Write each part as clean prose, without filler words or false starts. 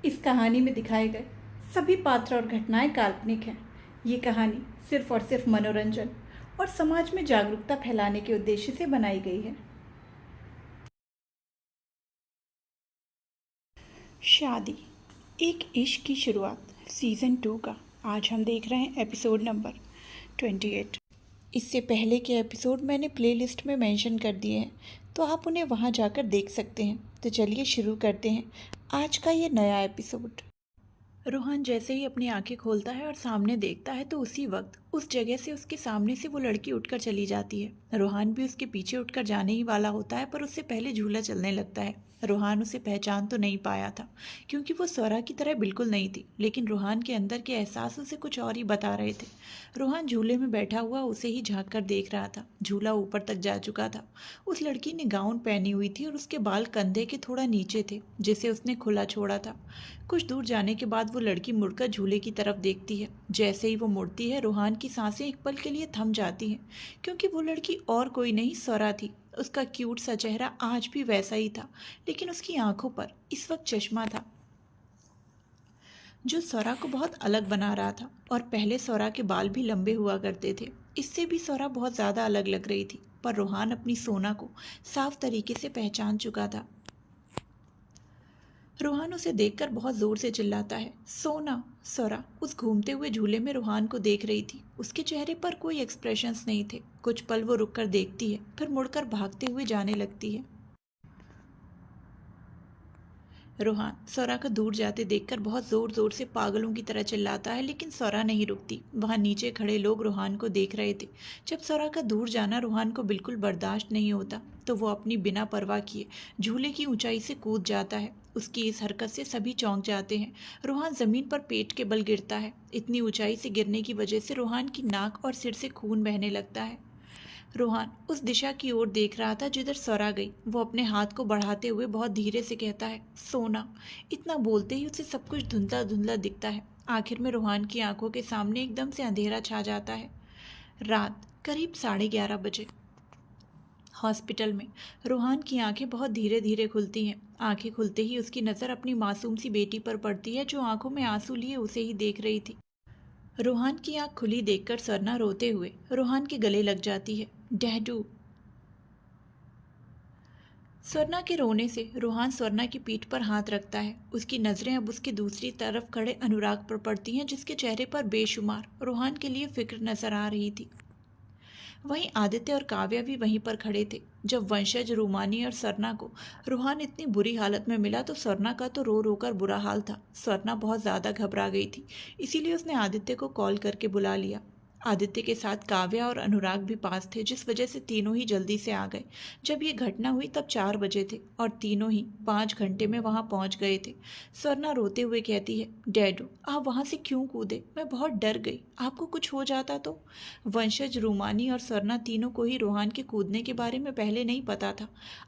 इस कहानी में दिखाए गए सभी पात्र और घटनाएं काल्पनिक हैं। ये कहानी सिर्फ और सिर्फ मनोरंजन और समाज में जागरूकता फैलाने के उद्देश्य से बनाई गई है। शादी, एक इश्क की शुरुआत, सीज़न 2 का आज हम देख रहे हैं एपिसोड नंबर 28। इससे पहले के एपिसोड मैंने प्लेलिस्ट में मेंशन कर दिए हैं, तो आप उन्हें वहां जाकर देख सकते हैं। तो चलिए शुरू करते हैं आज का ये नया एपिसोड। रोहन जैसे ही अपनी आंखें खोलता है और सामने देखता है तो उसी वक्त उस जगह से उसके सामने से वो लड़की उठकर चली जाती है। रोहन भी उसके पीछे उठकर जाने ही वाला होता है, पर उससे पहले झूला चलने लगता है। रोहन उसे पहचान तो नहीं पाया था, क्योंकि वो स्वरा की तरह बिल्कुल नहीं थी, लेकिन रोहन के अंदर के एहसास उसे कुछ और ही बता रहे थे। रोहन झूले में बैठा हुआ उसे ही झांक कर देख रहा था। झूला ऊपर तक जा चुका था। उस लड़की ने गाउन पहनी हुई थी और उसके बाल कंधे के थोड़ा नीचे थे, जिसे उसने खुला छोड़ा था। कुछ दूर जाने के बाद वो लड़की मुड़कर झूले की तरफ देखती है। जैसे ही वो मुड़ती है, रोहन की सांसें एक पल के लिए थम जाती हैं, क्योंकि वो लड़की और कोई नहीं, स्वरा थी। उसका क्यूट सा चेहरा आज भी वैसा ही था, लेकिन उसकी आंखों पर इस वक्त चश्मा था, जो स्वरा को बहुत अलग बना रहा था। और पहले स्वरा के बाल भी लंबे हुआ करते थे, इससे भी स्वरा बहुत ज़्यादा अलग लग रही थी। पर रोहन अपनी सोना को साफ तरीके से पहचान चुका था। रोहन उसे देखकर बहुत जोर से चिल्लाता है, सोना। स्वरा उस घूमते हुए झूले में रोहन को देख रही थी। उसके चेहरे पर कोई एक्सप्रेशंस नहीं थे। कुछ पल वो रुककर देखती है, फिर मुड़कर भागते हुए जाने लगती है। रोहन स्वरा को दूर जाते देखकर बहुत जोर जोर से पागलों की तरह चिल्लाता है, लेकिन स्वरा नहीं रुकती। वहां नीचे खड़े लोग रोहन को देख रहे थे। जब स्वरा का दूर जाना रोहन को बिल्कुल बर्दाश्त नहीं होता, तो वो अपनी बिना परवाह किए झूले की ऊंचाई से कूद जाता है। उसकी इस हरकत से सभी चौंक जाते हैं। रोहन जमीन पर पेट के बल गिरता है। इतनी ऊंचाई से गिरने की वजह से रोहन की नाक और सिर से खून बहने लगता है। रोहन उस दिशा की ओर देख रहा था जिधर स्वरा गई। वो अपने हाथ को बढ़ाते हुए बहुत धीरे से कहता है, सोना। इतना बोलते ही उसे सब कुछ धुंधला धुंधला दिखता है। आखिर में रोहन की आंखों के सामने एकदम से अंधेरा छा जाता है। रात करीब 11:30 बजे। हॉस्पिटल में रोहन की आंखें बहुत धीरे धीरे खुलती हैं। आंखें खुलते ही उसकी नज़र अपनी मासूम सी बेटी पर पड़ती है, जो आंखों में आंसू लिए उसे ही देख रही थी। रोहन की आंख खुली देखकर सरना रोते हुए रोहन के गले लग जाती है। डैडू। स्वर्णा के रोने से रोहन स्वर्णा की पीठ पर हाथ रखता है। उसकी नज़रें अब उसके दूसरी तरफ खड़े अनुराग पर पड़ती हैं, जिसके चेहरे पर बेशुमार रोहन के लिए फिक्र नजर आ रही थी। वहीं आदित्य और काव्या भी वहीं पर खड़े थे। जब वंशज, रूमानी और सरना को रोहन इतनी बुरी हालत में मिला, तो सरना का तो रो रो कर बुरा हाल था। सरना बहुत ज़्यादा घबरा गई थी, इसीलिए उसने आदित्य को कॉल करके बुला लिया। आदित्य के साथ काव्या और अनुराग भी पास थे, जिस वजह से तीनों ही जल्दी से आ गए। जब ये घटना हुई तब 4 बजे थे और तीनों ही 5 घंटे में वहां पहुंच गए थे। स्वर्णा रोते हुए कहती है, डैडू आप वहां से क्यों कूदे? मैं बहुत डर गई, आपको कुछ हो जाता तो। वंशज, रूमानी और स्वर्णा तीनों को ही रोहन के कूदने के बारे में पहले नहीं पता था।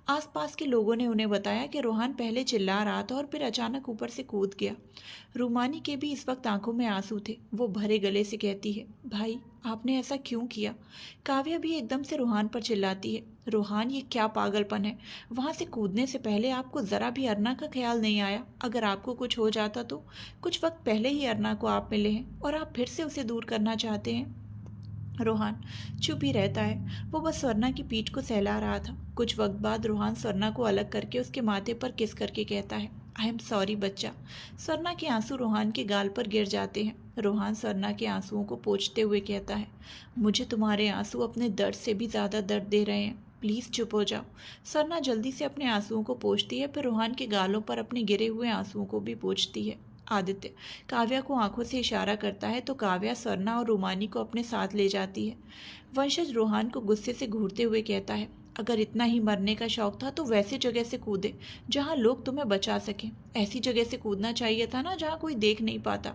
आसपास के लोगों ने उन्हें बताया कि रोहन पहले चिल्ला रहा था और फिर अचानक ऊपर से कूद गया। रूमानी के भी इस वक्त आंखों में आंसू थे। वो भरे गले से कहती है, भाई आपने ऐसा क्यों किया? काव्या भी एकदम से रोहन पर चिल्लाती है, रोहन ये क्या पागलपन है? वहां से कूदने से पहले आपको जरा भी अरना का ख्याल नहीं आया? अगर आपको कुछ हो जाता तो? कुछ वक्त पहले ही अरना को आप मिले हैं और आप फिर से उसे दूर करना चाहते हैं। रोहन चुप ही रहता है। वो बस स्वर्णा की पीठ को सहला रहा था। कुछ वक्त बाद रोहन स्वर्णा को अलग करके उसके माथे पर किस करके कहता है, आई एम सॉरी बच्चा। स्वर्णा के आंसू रोहन के गाल पर गिर जाते हैं। रोहन स्वर्णा के आंसुओं को पोंछते हुए कहता है, मुझे तुम्हारे आंसू अपने दर्द से भी ज़्यादा दर्द दे रहे हैं, प्लीज़ चुप हो जाओ। स्वर्णा जल्दी से अपने आंसुओं को पोंछती है, फिर रोहन के गालों पर अपने गिरे हुए आंसुओं को भी पोंछती है। आदित्य काव्या को आंखों से इशारा करता है, तो काव्या स्वर्णा और रूमानी को अपने साथ ले जाती है। वंशज रोहन को गुस्से से घूरते हुए कहता है, अगर इतना ही मरने का शौक था तो वैसी जगह से कूदे जहां लोग तुम्हें बचा सकें। ऐसी जगह से कूदना चाहिए था ना, जहां कोई देख नहीं पाता।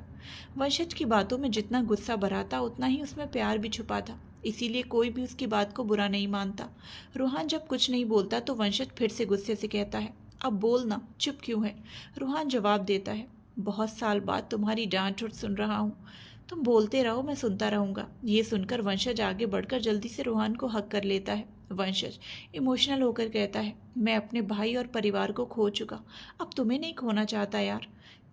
वंशज की बातों में जितना गुस्सा भरा था, उतना ही उसमें प्यार भी छुपा था, इसीलिए कोई भी उसकी बात को बुरा नहीं मानता। रोहन जब कुछ नहीं बोलता तो वंशज फिर से गुस्से से कहता है, अब बोलना, चुप क्यों है? रोहन जवाब देता है, बहुत साल बाद तुम्हारी डांट और सुन रहा हूँ। तुम बोलते रहो, मैं सुनता रहूंगा। ये सुनकर वंशज आगे बढ़कर जल्दी से रोहन को हक कर लेता है। वंशज इमोशनल होकर कहता है, मैं अपने भाई और परिवार को खो चुका, अब तुम्हें नहीं खोना चाहता यार।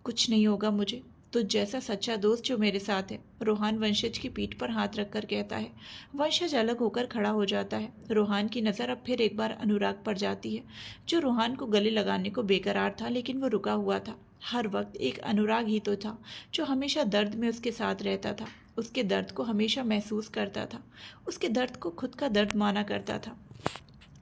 कुछ नहीं होगा मुझे, तुझ जैसा सच्चा दोस्त जो मेरे साथ है, रोहान वंशज की पीठ पर हाथ रखकर कहता है। वंशज अलग होकर खड़ा हो जाता है। रोहान की नज़र अब फिर एक बार अनुराग पर जाती है, जो रोहान को गले लगाने को बेकरार था, लेकिन वो रुका हुआ था। हर वक्त एक अनुराग ही तो था जो हमेशा दर्द में उसके साथ रहता था, उसके दर्द को हमेशा महसूस करता था, उसके दर्द को खुद का दर्द माना करता था।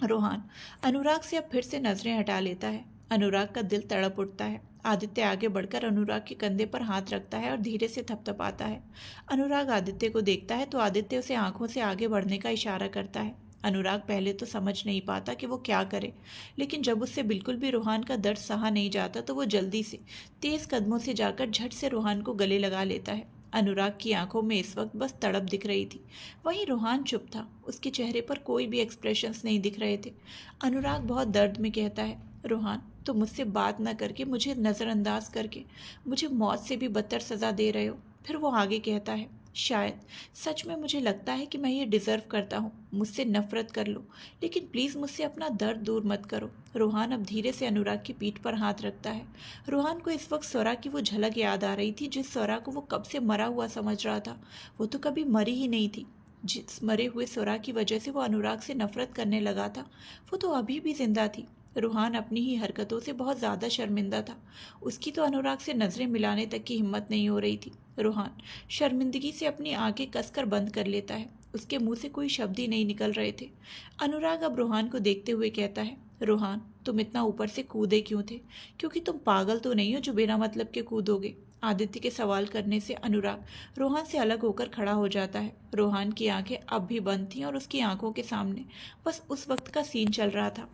रोहान अनुराग से अब फिर से नजरें हटा लेता है। अनुराग का दिल तड़प उठता है। आदित्य आगे बढ़कर अनुराग के कंधे पर हाथ रखता है और धीरे से थपथपाता है। अनुराग आदित्य को देखता है तो आदित्य उसे आंखों से आगे बढ़ने का इशारा करता है। अनुराग पहले तो समझ नहीं पाता कि वो क्या करे, लेकिन जब उससे बिल्कुल भी रोहान का दर्द सहा नहीं जाता तो वो जल्दी से तेज कदमों से जाकर झट से रोहान को गले लगा लेता है। अनुराग की आंखों में इस वक्त बस तड़प दिख रही थी। वहीं रोहान चुप था, उसके चेहरे पर कोई भी एक्सप्रेशंस नहीं दिख रहे थे। अनुराग बहुत दर्द में कहता है, रोहान तो मुझसे बात न करके, मुझे नज़रअंदाज करके मुझे मौत से भी बदतर सज़ा दे रहे हो। फिर वो आगे कहता है, शायद सच में मुझे लगता है कि मैं ये डिज़र्व करता हूँ। मुझसे नफ़रत कर लो, लेकिन प्लीज़ मुझसे अपना दर्द दूर मत करो। रोहान अब धीरे से अनुराग की पीठ पर हाथ रखता है। रोहान को इस वक्त स्वरा की वो झलक याद आ रही थी, जिस स्वरा को वो कब से मरा हुआ समझ रहा था। वो तो कभी मरी ही नहीं थी। जिस मरे हुए स्वरा की वजह से वो अनुराग से नफ़रत करने लगा था, वो तो अभी भी जिंदा थी। रूहान अपनी ही हरकतों से बहुत ज़्यादा शर्मिंदा था। उसकी तो अनुराग से नज़रें मिलाने तक की हिम्मत नहीं हो रही थी। रूहान शर्मिंदगी से अपनी आंखें कसकर बंद कर लेता है। उसके मुंह से कोई शब्द ही नहीं निकल रहे थे। अनुराग अब रूहान को देखते हुए कहता है, रूहान तुम इतना ऊपर से कूदे क्यों थे? क्योंकि तुम पागल तो नहीं हो जो बिना मतलब के कूदोगे? आदित्य के सवाल करने से अनुराग रोहान से अलग होकर खड़ा हो जाता है। रोहान की आंखें अब भी बंद थीं और उसकी आंखों के सामने बस उस वक्त का सीन चल रहा था।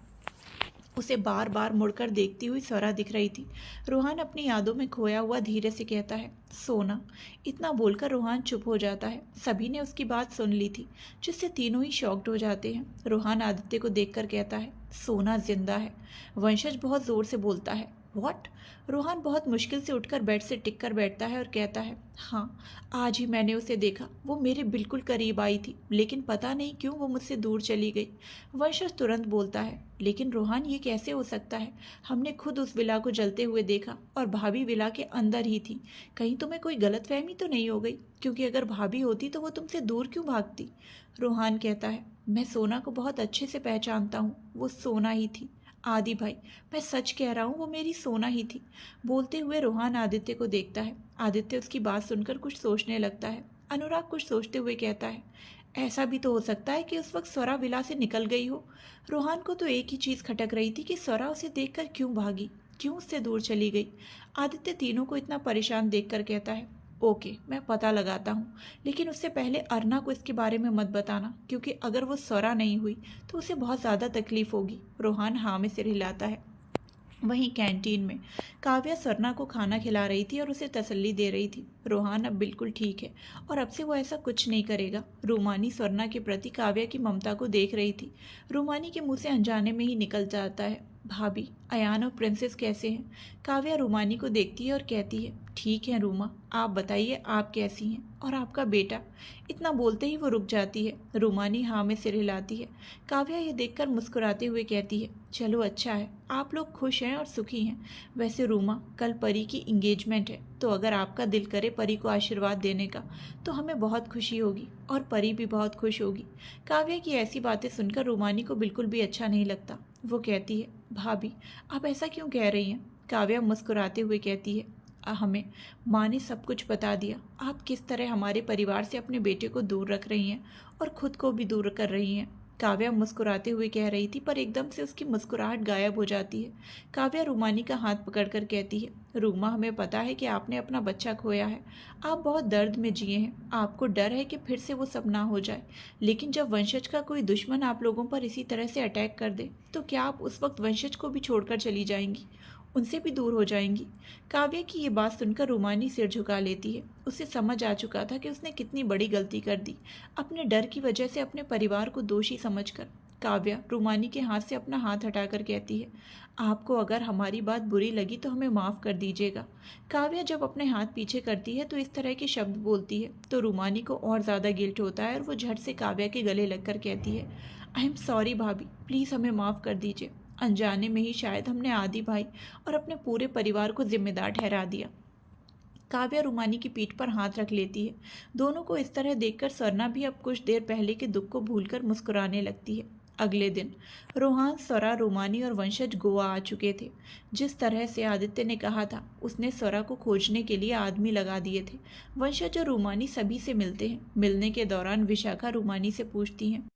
उसे बार बार मुड़कर देखती हुई स्वरा दिख रही थी। रोहान अपनी यादों में खोया हुआ धीरे से कहता है, सोना। इतना बोलकर रोहान चुप हो जाता है। सभी ने उसकी बात सुन ली थी, जिससे तीनों ही शॉक्ड हो जाते हैं। रोहान आदित्य को देखकर कहता है, सोना जिंदा है। वंशज बहुत जोर से बोलता है, व्हाट? रोहान बहुत मुश्किल से उठकर बेड से टिक कर बैठता है और कहता है, हाँ, आज ही मैंने उसे देखा। वो मेरे बिल्कुल करीब आई थी, लेकिन पता नहीं क्यों वो मुझसे दूर चली गई। वंशज तुरंत बोलता है, लेकिन रोहान ये कैसे हो सकता है? हमने खुद उस विला को जलते हुए देखा और भाभी विला के अंदर ही थी। कहीं तुम्हें कोई गलतफहमी तो नहीं हो गई? क्योंकि अगर भाभी होती तो वो तुमसे दूर क्यों भागती? रोहान कहता है, मैं सोना को बहुत अच्छे से पहचानता हूँ। वो सोना ही थी। आदि भाई, मैं सच कह रहा हूँ, वो मेरी सोना ही थी। बोलते हुए रोहान आदित्य को देखता है। आदित्य उसकी बात सुनकर कुछ सोचने लगता है। अनुराग कुछ सोचते हुए कहता है, ऐसा भी तो हो सकता है कि उस वक्त स्वरा विला से निकल गई हो। रोहान को तो एक ही चीज़ खटक रही थी कि स्वरा उसे देखकर क्यों भागी, क्यों उससे दूर चली गई। आदित्य तीनों को इतना परेशान देखकर कहता है, ओके, मैं पता लगाता हूँ, लेकिन उससे पहले अरना को इसके बारे में मत बताना, क्योंकि अगर वो स्वरा नहीं हुई तो उसे बहुत ज़्यादा तकलीफ होगी। रोहान हाँ में सिर हिलाता है। वहीं कैंटीन में काव्या सरना को खाना खिला रही थी और उसे तसल्ली दे रही थी। रोहान अब बिल्कुल ठीक है और अब से वो ऐसा कुछ नहीं करेगा। रूमानी सरना के प्रति काव्या की ममता को देख रही थी। रूमानी के मुंह से अनजाने में ही निकल जाता है, भाभी, अयान और प्रिंसेस कैसे हैं? काव्या रूमानी को देखती है और कहती है, ठीक है रूमा, आप बताइए आप कैसी हैं, और आपका बेटा? इतना बोलते ही वो रुक जाती है। रूमानी हाँ में सिर हिलाती है। काव्या ये देखकर मुस्कुराते हुए कहती है, चलो अच्छा है, आप लोग खुश हैं और सुखी हैं। वैसे रूमा, कल परी की इंगेजमेंट है, तो अगर आपका दिल करे परी को आशीर्वाद देने का तो हमें बहुत खुशी होगी और परी भी बहुत खुश होगी। काव्या की ऐसी बातें सुनकर रूमानी को बिल्कुल भी अच्छा नहीं लगता। वो कहती है, भाभी, आप ऐसा क्यों कह रही हैं? काव्या मुस्कुराते हुए कहती है, हमें माँ ने सब कुछ बता दिया। आप किस तरह हमारे परिवार से अपने बेटे को दूर रख रही हैं और खुद को भी दूर कर रही हैं। काव्या मुस्कुराते हुए कह रही थी, पर एकदम से उसकी मुस्कुराहट गायब हो जाती है। काव्या रूमानी का हाथ पकड़कर कहती है, रूमा, हमें पता है कि आपने अपना बच्चा खोया है। आप बहुत दर्द में जिए हैं। आपको डर है कि फिर से वो सब ना हो जाए। लेकिन जब वंशज का कोई दुश्मन आप लोगों पर इसी तरह से अटैक कर दे, तो क्या आप उस वक्त वंशज को भी छोड़कर चली जाएंगी, उनसे भी दूर हो जाएंगी? काव्या की ये बात सुनकर रूमानी सिर झुका लेती है। उसे समझ आ चुका था कि उसने कितनी बड़ी गलती कर दी, अपने डर की वजह से अपने परिवार को दोषी समझकर। काव्या रूमानी के हाथ से अपना हाथ हटाकर कहती है, आपको अगर हमारी बात बुरी लगी तो हमें माफ़ कर दीजिएगा। काव्या जब अपने हाथ पीछे करती है तो इस तरह के शब्द बोलती है तो रूमानी को और ज़्यादा गिल्ट होता है और वो झट से काव्या के गले लगकर कहती है, आई एम सॉरी भाभी, प्लीज़ हमें माफ़ कर दीजिए। अनजाने में ही शायद हमने आदि भाई और अपने पूरे परिवार को जिम्मेदार ठहरा दिया। काव्या रूमानी की पीठ पर हाथ रख लेती है। दोनों को इस तरह देखकर सरना भी अब कुछ देर पहले के दुख को भूलकर मुस्कुराने लगती है। अगले दिन रोहान, स्वरा, रूमानी और वंशज गोवा आ चुके थे। जिस तरह से आदित्य ने कहा था, उसने स्वरा को खोजने के लिए आदमी लगा दिए थे। वंशज और रूमानी सभी से मिलते हैं। मिलने के दौरान विशाखा रूमानी से पूछती हैं,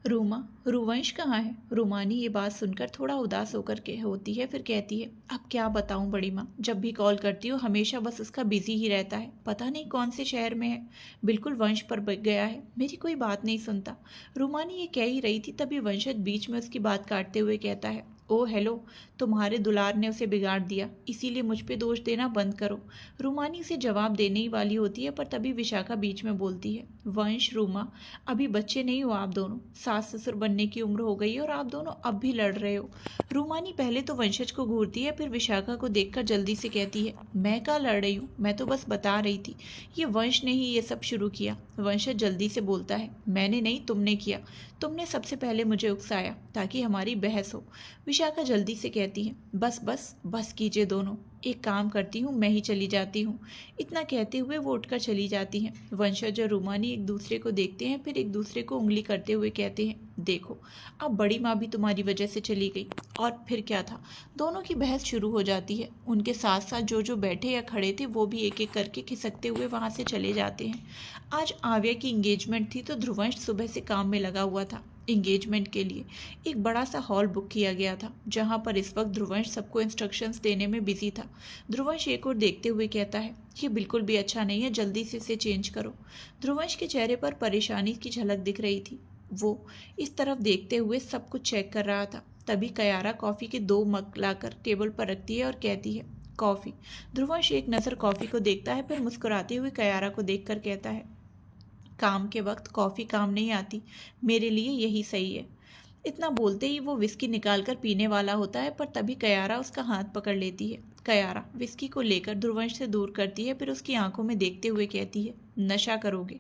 रूमा, रूवंश कहाँ है? रूमानी ये बात सुनकर थोड़ा उदास होकर के होती है, फिर कहती है, अब क्या बताऊं बड़ी माँ, जब भी कॉल करती हूँ हमेशा बस उसका बिजी ही रहता है। पता नहीं कौन से शहर में है, बिल्कुल वंश पर बच गया है, मेरी कोई बात नहीं सुनता। रूमानी ये कह ही रही थी, तभी वंशज बीच में उसकी बात काटते हुए कहता है, ओ हेलो, तुम्हारे दुलार ने उसे बिगाड़ दिया, इसीलिए मुझ पे दोष देना बंद करो। रूमानी उसे जवाब देने ही वाली होती है, पर तभी विशाखा बीच में बोलती है, वंश, रूमा, अभी बच्चे नहीं हो आप दोनों, सास ससुर बनने की उम्र हो गई और आप दोनों अब भी लड़ रहे हो। रूमानी पहले तो वंशज को घूरती है, फिर विशाखा को देखकर जल्दी से कहती है, मैं क्या लड़ रही हूँ, मैं तो बस बता रही थी, ये वंश ने ही ये सब शुरू किया। वंशज जल्दी से बोलता है, मैंने नहीं, तुमने किया, तुमने सबसे पहले मुझे उकसाया ताकि हमारी बहस हो। विशाखा जल्दी से कहती है, बस बस बस कीजिए दोनों, एक काम करती हूँ, मैं ही चली जाती हूँ। इतना कहते हुए वो उठकर चली जाती हैं। वंशज और रूमानी एक दूसरे को देखते हैं, फिर एक दूसरे को उंगली करते हुए कहते हैं, देखो, अब बड़ी माँ भी तुम्हारी वजह से चली गई। और फिर क्या था, दोनों की बहस शुरू हो जाती है। उनके साथ साथ जो जो बैठे या खड़े थे वो भी एक एक करके खिसकते हुए वहाँ से चले जाते हैं। आज आव्या की इंगेजमेंट थी, तो ध्रुवंश सुबह से काम में लगा हुआ था। इंगेजमेंट के लिए एक बड़ा सा हॉल बुक किया गया था, जहां पर इस वक्त ध्रुवंश सबको इंस्ट्रक्शंस देने में बिजी था। ध्रुवंश एक और देखते हुए कहता है, ये बिल्कुल भी अच्छा नहीं है, जल्दी से इसे चेंज करो। ध्रुवंश के चेहरे पर परेशानी की झलक दिख रही थी। वो इस तरफ देखते हुए सब कुछ चेक कर रहा था। तभी कयारा कॉफ़ी के 2 मग लाकर टेबल पर रखती है और कहती है, कॉफ़ी। ध्रुवंश एक नज़र कॉफ़ी को देखता है, फिर मुस्कुराते हुए कयारा को देखकर कहता है, काम के वक्त कॉफ़ी काम नहीं आती, मेरे लिए यही सही है। इतना बोलते ही वो विस्की निकाल कर पीने वाला होता है, पर तभी कयारा उसका हाथ पकड़ लेती है। कयारा विस्की को लेकर ध्रुवंश से दूर करती है, फिर उसकी आंखों में देखते हुए कहती है, नशा करोगे?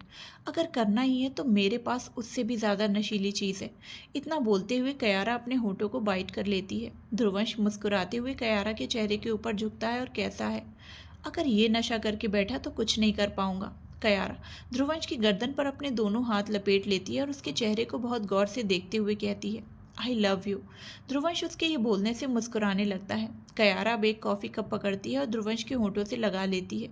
अगर करना ही है तो मेरे पास उससे भी ज़्यादा नशीली चीज़ है। इतना बोलते हुए कयारा अपने होठों को बाइट कर लेती है। ध्रुवंश मुस्कुराते हुए कयारा के चेहरे के ऊपर झुकता है और कहता है, अगर ये नशा करके बैठा तो कुछ नहीं कर पाऊंगा। कयारा ध्रुवंश की गर्दन पर अपने दोनों हाथ लपेट लेती है और उसके चेहरे को बहुत गौर से देखते हुए कहती है, आई लव यू। ध्रुवंश उसके ये बोलने से मुस्कुराने लगता है। कयारा अब एक कॉफ़ी कप पकड़ती है और ध्रुवंश के होठों से लगा लेती है।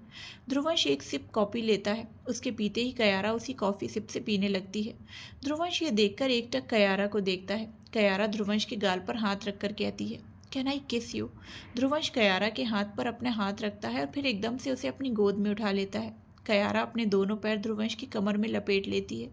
ध्रुवंश एक सिप कॉफ़ी लेता है, उसके पीते ही कयारा उसी कॉफ़ी सिप से पीने लगती है। ध्रुवंश ये देखकर एकटक कयारा को देखता है। कयारा ध्रुवंश के गाल पर हाथ रखकर कहती है, कैन आई किस यू? ध्रुवंश कयारा के हाथ पर अपने हाथ रखता है और फिर एकदम से उसे अपनी गोद में उठा लेता है। कयारा अपने दोनों पैर ध्रुवंश की कमर में लपेट लेती है।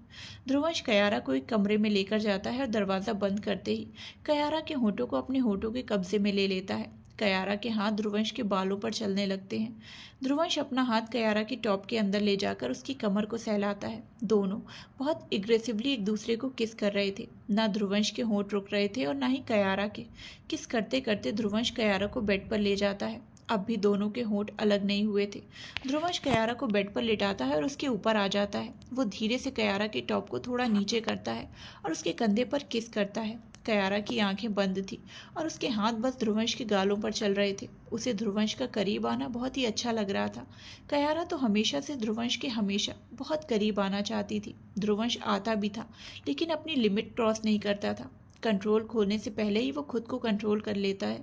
ध्रुवंश कयारा को एक कमरे में लेकर जाता है और दरवाज़ा बंद करते ही कयारा के होठों को अपने होठों के कब्जे में ले लेता है। कयारा के हाथ ध्रुवंश के बालों पर चलने लगते हैं। ध्रुवंश अपना हाथ कयारा की टॉप के अंदर ले जाकर उसकी कमर को सहलाता है। दोनों बहुत एग्रेसिवली एक दूसरे को किस कर रहे थे। ना ध्रुवंश के होंठ रुक रहे थे और ना ही कयारा के। किस करते करते ध्रुवंश कयारा को बेड पर ले जाता है। अब भी दोनों के होंठ अलग नहीं हुए थे। ध्रुवंश कयारा को बेड पर लिटाता है और उसके ऊपर आ जाता है। वो धीरे से कयारा के टॉप को थोड़ा नीचे करता है और उसके कंधे पर किस करता है। कयारा की आंखें बंद थी और उसके हाथ बस ध्रुवंश के गालों पर चल रहे थे। उसे ध्रुवंश का करीब आना बहुत ही अच्छा लग रहा था। कयारा तो हमेशा से ध्रुवंश के हमेशा बहुत करीब आना चाहती थी। ध्रुवंश आता भी था, लेकिन अपनी लिमिट क्रॉस नहीं करता था। कंट्रोल खोलने से पहले ही वो खुद को कंट्रोल कर लेता है।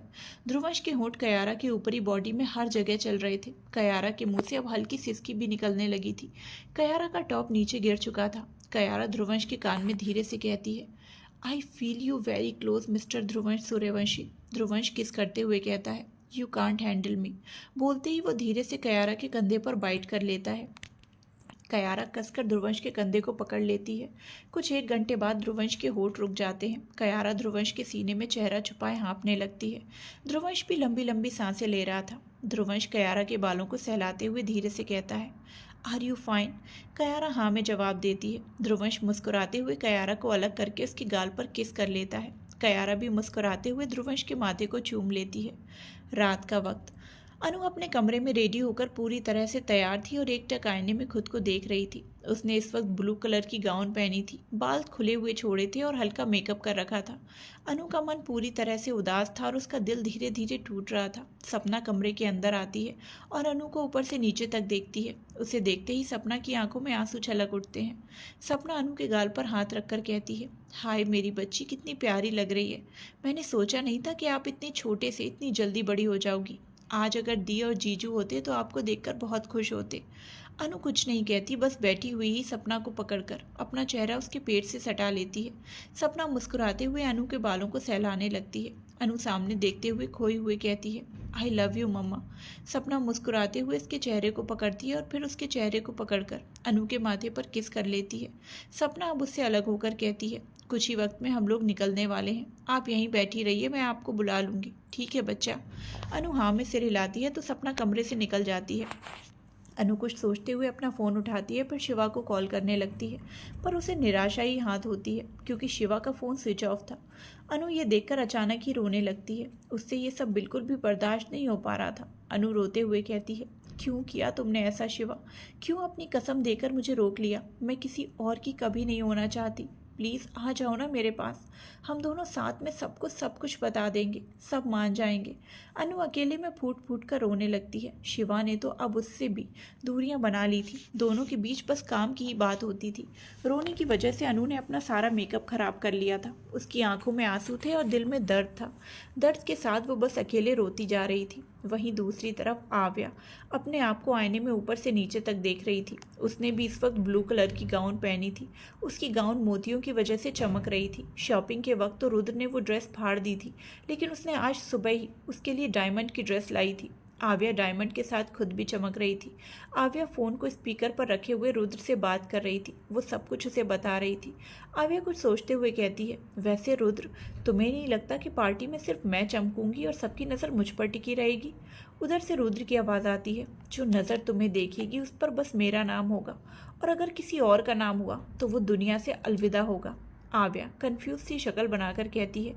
ध्रुवंश के होंठ कयारा की ऊपरी बॉडी में हर जगह चल रहे थे। कयारा के मुंह से अब हल्की सिसकी भी निकलने लगी थी। कयारा का टॉप नीचे गिर चुका था। कयारा ध्रुवंश के कान में धीरे से कहती है, I feel you very close mister Dhruvansh Suryavanshi. Dhruvansh kiss करते हुए कहता है, यू कांट हैंडल मी। बोलते ही वो धीरे से कयारा के कंधे पर बाइट कर लेता है। कयारा कसकर ध्रुवंश के कंधे को पकड़ लेती है। कुछ 1 घंटे बाद ध्रुवंश के होठ रुक जाते हैं। कयारा ध्रुवंश के सीने में चेहरा छुपाए हाँफने लगती है। ध्रुवंश भी लंबी लंबी सांसें ले रहा था। ध्रुवंश कयारा के बालों को सहलाते हुए धीरे से कहता है, आर यू फाइन? कयारा हाँ में जवाब देती है। ध्रुवंश मुस्कुराते हुए कयारा को अलग करके उसके गाल पर किस कर लेता है। कयारा भी मुस्कुराते हुए ध्रुवंश के माथे को चूम लेती है। रात का वक्त अनु अपने कमरे में रेडी होकर पूरी तरह से तैयार थी और एकटक आईने में खुद को देख रही थी। उसने इस वक्त ब्लू कलर की गाउन पहनी थी, बाल खुले हुए छोड़े थे और हल्का मेकअप कर रखा था। अनु का मन पूरी तरह से उदास था और उसका दिल धीरे धीरे टूट रहा था। सपना कमरे के अंदर आती है और अनु को ऊपर से नीचे तक देखती है। उसे देखते ही सपना की आंखों में आंसू छलक उठते हैं। सपना अनु के गाल पर हाथ रखकर कहती है, हाय मेरी बच्ची, कितनी प्यारी लग रही है। मैंने सोचा नहीं था कि आप इतने छोटे से इतनी जल्दी बड़ी हो जाओगी। आज अगर दी और जीजू होते तो आपको देखकर बहुत खुश होते। अनु कुछ नहीं कहती, बस बैठी हुई ही सपना को पकड़कर अपना चेहरा उसके पेट से सटा लेती है। सपना मुस्कुराते हुए अनु के बालों को सहलाने लगती है। अनु सामने देखते हुए खोई हुए कहती है, आई लव यू मम्मा। सपना मुस्कुराते हुए इसके चेहरे को पकड़ती है और फिर उसके चेहरे को पकड़कर अनु के माथे पर किस कर लेती है। सपना अब उससे अलग होकर कहती है, कुछ ही वक्त में हम लोग निकलने वाले हैं, आप यहीं बैठी रहिए, मैं आपको बुला लूँगी, ठीक है बच्चा। अनु हाँ में सिर हिलाती है तो सपना कमरे से निकल जाती है। अनु कुछ सोचते हुए अपना फ़ोन उठाती है, फिर शिवा को कॉल करने लगती है, पर उसे निराशा ही हाथ होती है क्योंकि शिवा का फ़ोन स्विच ऑफ था। अनु ये देखकर अचानक ही रोने लगती है। उससे ये सब बिल्कुल भी बर्दाश्त नहीं हो पा रहा था। अनु रोते हुए कहती है, क्यों किया तुमने ऐसा शिवा? क्यों अपनी कसम देकर मुझे रोक लिया? मैं किसी और की कभी नहीं होना चाहती। प्लीज़ आ जाओ ना मेरे पास, हम दोनों साथ में सब कुछ बता देंगे, सब मान जाएंगे। अनु अकेले में फूट फूट कर रोने लगती है। शिवा ने तो अब उससे भी दूरियां बना ली थी। दोनों के बीच बस काम की ही बात होती थी। रोने की वजह से अनु ने अपना सारा मेकअप खराब कर लिया था। उसकी आंखों में आंसू थे और दिल में दर्द था। दर्द के साथ वो बस अकेले रोती जा रही थी। वहीं दूसरी तरफ आव्या अपने आप को आईने में ऊपर से नीचे तक देख रही थी। उसने भी इस वक्त ब्लू कलर की गाउन पहनी थी। उसकी गाउन मोतियों की वजह से चमक रही थी। शॉपिंग के वक्त तो रुद्र ने वो ड्रेस फाड़ दी थी, लेकिन उसने आज सुबह ही उसके लिए डायमंड की ड्रेस लाई थी। आव्या डायमंड के साथ खुद भी चमक रही थी। आव्या फ़ोन को स्पीकर पर रखे हुए रुद्र से बात कर रही थी। वो सब कुछ उसे बता रही थी। आव्या कुछ सोचते हुए कहती है, वैसे रुद्र, तुम्हें नहीं लगता कि पार्टी में सिर्फ मैं चमकूंगी और सबकी नज़र मुझ पर टिकी रहेगी? उधर से रुद्र की आवाज़ आती है, जो नज़र तुम्हें देखेगी उस पर बस मेरा नाम होगा, और अगर किसी और का नाम हुआ तो वो दुनिया से अलविदा होगा। आव्या कंफ्यूज सी शक्ल बनाकर कहती है,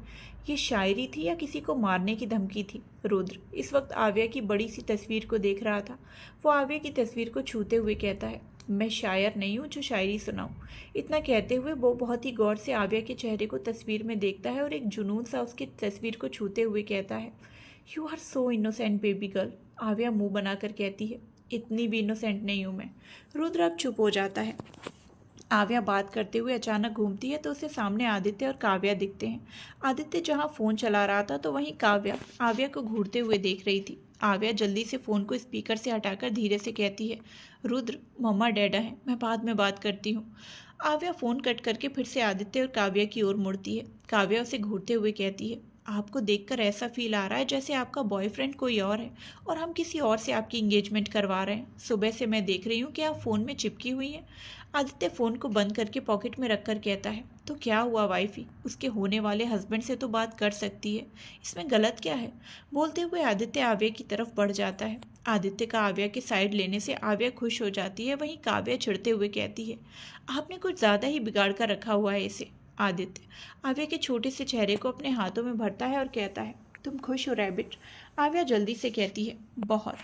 ये शायरी थी या किसी को मारने की धमकी थी? रुद्र इस वक्त आव्या की बड़ी सी तस्वीर को देख रहा था। वो आव्या की तस्वीर को छूते हुए कहता है, मैं शायर नहीं हूँ जो शायरी सुनाऊँ। इतना कहते हुए वो बहुत ही गौर से आव्या के चेहरे को तस्वीर में देखता है और एक जुनून सा उसकी तस्वीर को छूते हुए कहता है, you are so innocent baby girl. Aavya मुँह बनाकर कहती है, इतनी भी इनोसेंट नहीं हूँ मैं। रुद्र अब चुप हो जाता है। आव्या बात करते हुए अचानक घूमती है तो उसे सामने आदित्य और काव्या दिखते हैं। आदित्य जहां फ़ोन चला रहा था तो वहीं काव्या आव्या को घूरते हुए देख रही थी। आव्या जल्दी से फ़ोन को स्पीकर से हटाकर धीरे से कहती है, रुद्र मम्मा डैडा है, मैं बाद में बात करती हूँ। आव्या फ़ोन कट करके फिर से आदित्य और काव्या की ओर मुड़ती है। काव्या उसे घूरते हुए कहती है, आपको देखकर ऐसा फील आ रहा है जैसे आपका बॉयफ्रेंड कोई और है और हम किसी और से आपकी इंगेजमेंट करवा रहे हैं। सुबह से मैं देख रही हूँ कि आप फ़ोन में चिपकी हुई हैं। आदित्य फ़ोन को बंद करके पॉकेट में रखकर कहता है, तो क्या हुआ वाइफी, उसके होने वाले हस्बैंड से तो बात कर सकती है, इसमें गलत क्या है? बोलते हुए आदित्य आव्या की तरफ बढ़ जाता है। आदित्य का आव्या के साइड लेने से आव्या खुश हो जाती है। वहीं काव्या चिढ़ते हुए कहती है, आपने कुछ ज़्यादा ही बिगाड़ कर रखा हुआ है इसे। आदित्य आव्या के छोटे से चेहरे को अपने हाथों में भरता है और कहता है, तुम खुश हो रैबिट? आव्या जल्दी से कहती है, बहुत।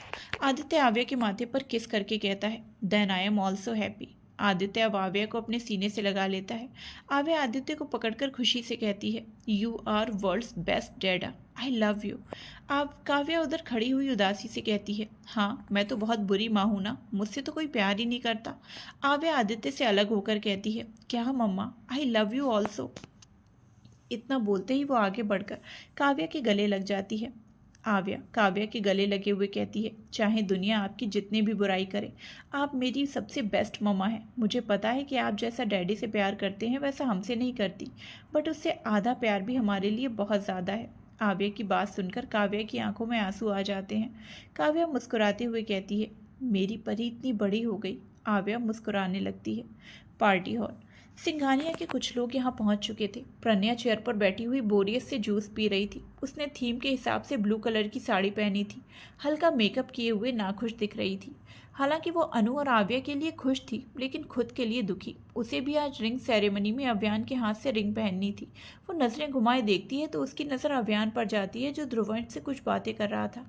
आदित्य आव्या के माथे पर किस करके कहता है, then I am also happy. Aditya अब आव्या को अपने सीने से लगा लेता है। आव्या आदित्य को पकड़कर खुशी से कहती है, you are world's best dada, I love you. अब काव्या उधर खड़ी हुई उदासी से कहती है, हाँ मैं तो बहुत बुरी माँ हूँ ना, मुझसे तो कोई प्यार ही नहीं करता। आव्या आदित्य से अलग होकर कहती है, क्या मम्मा, आई लव यू ऑल्सो। इतना बोलते ही वो आगे बढ़कर काव्या के गले लग जाती है। आव्या काव्या के गले लगे हुए कहती है, चाहे दुनिया आपकी जितनी भी बुराई करे, आप मेरी सबसे बेस्ट मम्मा हैं। मुझे पता है कि आप जैसा डैडी से प्यार करते हैं वैसा हमसे नहीं करती, बट उससे आधा प्यार भी हमारे लिए बहुत ज़्यादा है। आव्या की बात सुनकर काव्या की आंखों में आंसू आ जाते हैं। काव्या मुस्कुराते हुए कहती है, मेरी परी इतनी बड़ी हो गई। आव्या मुस्कुराने लगती है। Party hall. सिंघानिया के कुछ लोग यहाँ पहुँच चुके थे। प्रन्या चेयर पर बैठी हुई बोरियत से जूस पी रही थी। उसने थीम के हिसाब से ब्लू कलर की साड़ी पहनी थी, हल्का मेकअप किए हुए नाखुश दिख रही थी। हालांकि वो अनु और आव्या के लिए खुश थी, लेकिन खुद के लिए दुखी। उसे भी आज रिंग सेरेमनी में अव्यान के हाथ से रिंग पहननी थी। वो नज़रें घुमाए देखती है तो उसकी नज़र अव्यान पर जाती है, जो ध्रुवंश से कुछ बातें कर रहा था।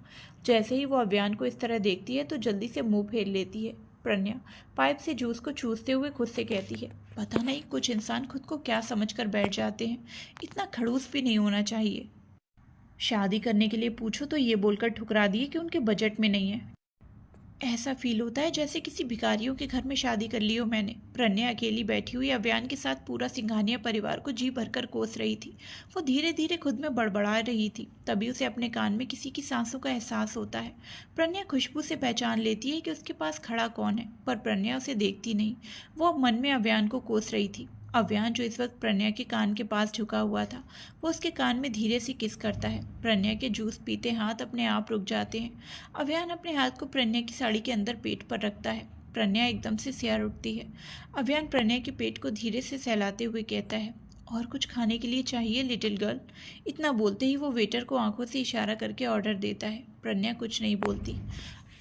जैसे ही वो अव्यान को इस तरह देखती है तो जल्दी से मुंह फेर लेती है। प्रन्या पाइप से जूस को चूसते हुए खुद से कहती है, पता नहीं कुछ इंसान खुद को क्या समझकर बैठ जाते हैं। इतना खड़ूस भी नहीं होना चाहिए। शादी करने के लिए पूछो तो ये बोलकर ठुकरा दिए कि उनके बजट में नहीं है। ऐसा फील होता है जैसे किसी भिखारियों के घर में शादी कर ली हो मैंने। प्रन्या अकेली बैठी हुई अव्यान के साथ पूरा सिंघानिया परिवार को जी भरकर कोस रही थी। वो धीरे धीरे खुद में बड़बड़ा रही थी। तभी उसे अपने कान में किसी की सांसों का एहसास होता है। प्रन्या खुशबू से पहचान लेती है कि उसके पास खड़ा कौन है, पर प्रन्या उसे देखती नहीं। वो अब मन में अव्यान को कोस रही थी। अव्यान, जो इस वक्त प्रन्या के कान के पास झुका हुआ था, वो उसके कान में धीरे से किस करता है। प्रन्या के जूस पीते हाथ अपने आप रुक जाते हैं। अव्यान अपने हाथ को प्रन्या की साड़ी के अंदर पेट पर रखता है। प्रन्या एकदम से सियार उठती है। अव्यान प्रन्या के पेट को धीरे से सहलाते हुए कहता है, और कुछ खाने के लिए चाहिए लिटिल गर्ल। इतना बोलते ही वो वेटर को आंखों से इशारा करके ऑर्डर देता है। प्रन्या कुछ नहीं बोलती।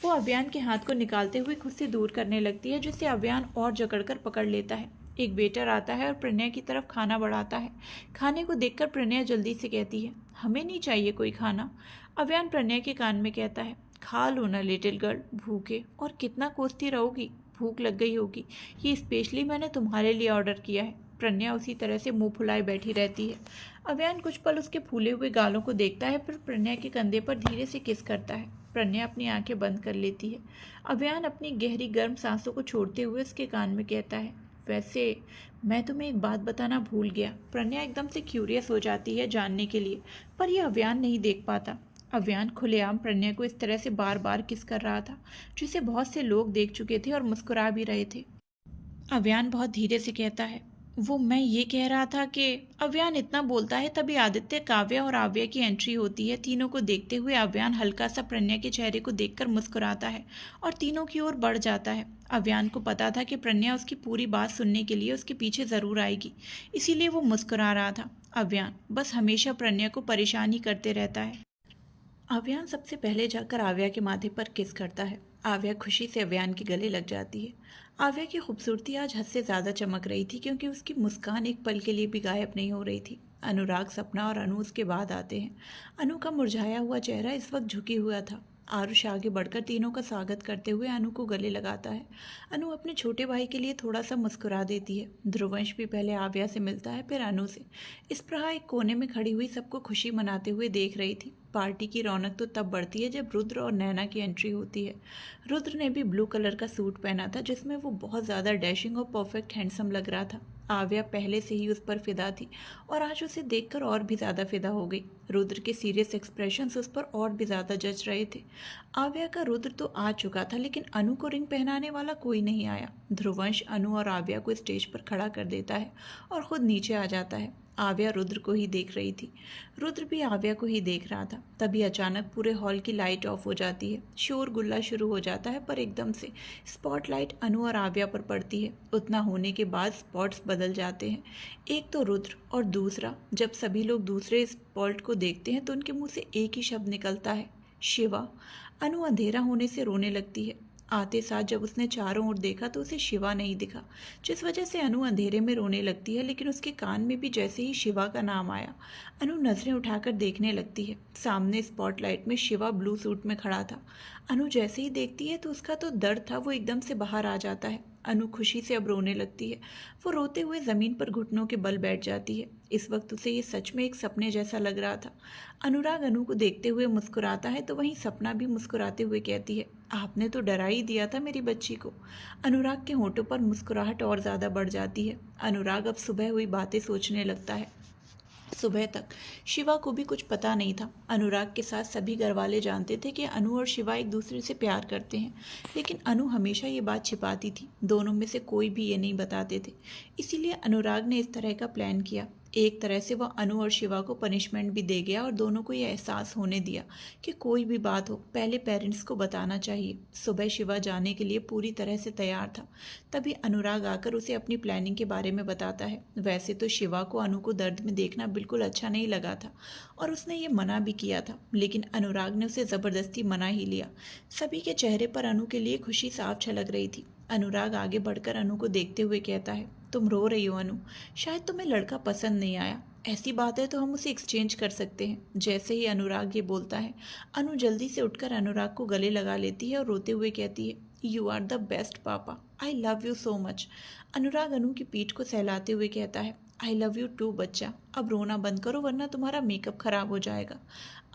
वो अव्यान के हाथ को निकालते हुए खुद से दूर करने लगती है, जिससे अव्यान और जकड़कर पकड़ लेता है। एक वेटर आता है और प्रन्या की तरफ खाना बढ़ाता है। खाने को देखकर प्रन्या जल्दी से कहती है, हमें नहीं चाहिए कोई खाना। अव्यान प्रन्या के कान में कहता है, खा लो ना लिटिल गर्ल, भूखे और कितना कोसती रहोगी, भूख लग गई होगी। ये स्पेशली मैंने तुम्हारे लिए ऑर्डर किया है। प्रन्या उसी तरह से मुंह फुलाए बैठी रहती है। अव्यान कुछ पल उसके फूले हुए गालों को देखता है, फिर प्रन्या के कंधे पर धीरे से किस करता है। प्रन्या अपनी आंखें बंद कर लेती है। अव्यान अपनी गहरी गर्म सांसों को छोड़ते हुए उसके कान में कहता है, वैसे मैं तुम्हें एक बात बताना भूल गया। प्रन्या एकदम से क्यूरियस हो जाती है जानने के लिए, पर यह अव्यान नहीं देख पाता। अव्यान खुलेआम प्रन्या को इस तरह से बार बार किस कर रहा था, जिसे बहुत से लोग देख चुके थे और मुस्कुरा भी रहे थे। अव्यान बहुत धीरे से कहता है, वो मैं ये कह रहा था कि अव्यान इतना बोलता है तभी आदित्य, काव्या और आव्या की एंट्री होती है। तीनों को देखते हुए अव्यान हल्का सा प्रन्या के चेहरे को देखकर मुस्कुराता है और तीनों की ओर बढ़ जाता है। अव्यान को पता था कि प्रन्या उसकी पूरी बात सुनने के लिए उसके पीछे ज़रूर आएगी, इसीलिए वो मुस्कुरा रहा था। अव्यान बस हमेशा प्रन्या को परेशान ही करते रहता है। अव्यान सबसे पहले जाकर आव्या के माथे पर किस करता है। आव्या खुशी से अव्यान के गले लग जाती है। आव्या की खूबसूरती आज हद से ज़्यादा चमक रही थी, क्योंकि उसकी मुस्कान एक पल के लिए भी गायब नहीं हो रही थी। अनुराग, सपना और अनु उसके बाद आते हैं। अनु का मुरझाया हुआ चेहरा इस वक्त झुकी हुआ था। आरुष आगे बढ़कर तीनों का स्वागत करते हुए अनु को गले लगाता है। अनु अपने छोटे भाई के लिए थोड़ा सा मुस्कुरा देती है। ध्रुवंश भी पहले आव्या से मिलता है, फिर अनु से। इस प्रकार एक कोने में खड़ी हुई सबको खुशी मनाते हुए देख रही थी। पार्टी की रौनक तो तब बढ़ती है जब रुद्र और नैना की एंट्री होती है। रुद्र ने भी ब्लू कलर का सूट पहना था, जिसमें वो बहुत ज़्यादा डैशिंग और परफेक्ट हैंडसम लग रहा था। आव्या पहले से ही उस पर फिदा थी और आज उसे देखकर और भी ज़्यादा फिदा हो गई। रुद्र के सीरियस एक्सप्रेशंस उस पर और भी ज़्यादा जच रहे थे। आव्या का रुद्र तो आ चुका था, लेकिन अनु को रिंग पहनाने वाला कोई नहीं आया। ध्रुवंश अनु और आव्या को स्टेज पर खड़ा कर देता है और ख़ुद नीचे आ जाता है। आव्या रुद्र को ही देख रही थी, रुद्र भी आव्या को ही देख रहा था। तभी अचानक पूरे हॉल की लाइट ऑफ हो जाती है। शोर गुल्ला शुरू हो जाता है, पर एकदम से स्पॉटलाइट अनु और आव्या पर पड़ती है। उतना होने के बाद स्पॉट्स बदल जाते हैं। एक तो रुद्र और दूसरा, जब सभी लोग दूसरे स्पॉट को देखते हैं तो उनके मुंह से एक ही शब्द निकलता है, शिवा। अनु अंधेरा होने से रोने लगती है। आते साथ जब उसने चारों ओर देखा तो उसे शिवा नहीं दिखा, जिस वजह से अनु अंधेरे में रोने लगती है। लेकिन उसके कान में भी जैसे ही शिवा का नाम आया, अनु नज़रें उठाकर देखने लगती है। सामने स्पॉटलाइट में शिवा ब्लू सूट में खड़ा था। अनु जैसे ही देखती है तो उसका तो दर्द था वो एकदम से बाहर आ जाता है। अनु खुशी से अब रोने लगती है। वो रोते हुए ज़मीन पर घुटनों के बल बैठ जाती है। इस वक्त उसे ये सच में एक सपने जैसा लग रहा था। अनुराग अनु को देखते हुए मुस्कुराता है, तो वहीं सपना भी मुस्कुराते हुए कहती है, आपने तो डरा ही दिया था मेरी बच्ची को। अनुराग के होठों पर मुस्कुराहट और ज़्यादा बढ़ जाती है। अनुराग अब सुबह हुई बातें सोचने लगता है। सुबह तक शिवा को भी कुछ पता नहीं था। अनुराग के साथ सभी घरवाले जानते थे कि अनु और शिवा एक दूसरे से प्यार करते हैं, लेकिन अनु हमेशा ये बात छिपाती थी। दोनों में से कोई भी ये नहीं बताते थे। इसीलिए अनुराग ने इस तरह का प्लान किया। एक तरह से वह अनु और शिवा को पनिशमेंट भी दे गया और दोनों को यह एहसास होने दिया कि कोई भी बात हो पहले पेरेंट्स को बताना चाहिए। सुबह शिवा जाने के लिए पूरी तरह से तैयार था, तभी अनुराग आकर उसे अपनी प्लानिंग के बारे में बताता है। वैसे तो शिवा को अनु को दर्द में देखना बिल्कुल अच्छा नहीं लगा था और उसने ये मना भी किया था, लेकिन अनुराग ने उसे ज़बरदस्ती मना ही लिया। सभी के चेहरे पर अनु के लिए खुशी साफ छलक रही थी। अनुराग आगे बढ़कर अनु को देखते हुए कहता है, तुम रो रही हो अनु, शायद तुम्हें लड़का पसंद नहीं आया। ऐसी बात है तो हम उसे एक्सचेंज कर सकते हैं। जैसे ही अनुराग ये बोलता है, अनु जल्दी से उठकर अनुराग को गले लगा लेती है और रोते हुए कहती है, you are the best papa, I love you so much. Anurag Anu की पीठ को सहलाते हुए कहता है, आई लव यू टू बच्चा, अब रोना बंद करो वरना तुम्हारा मेकअप खराब हो जाएगा।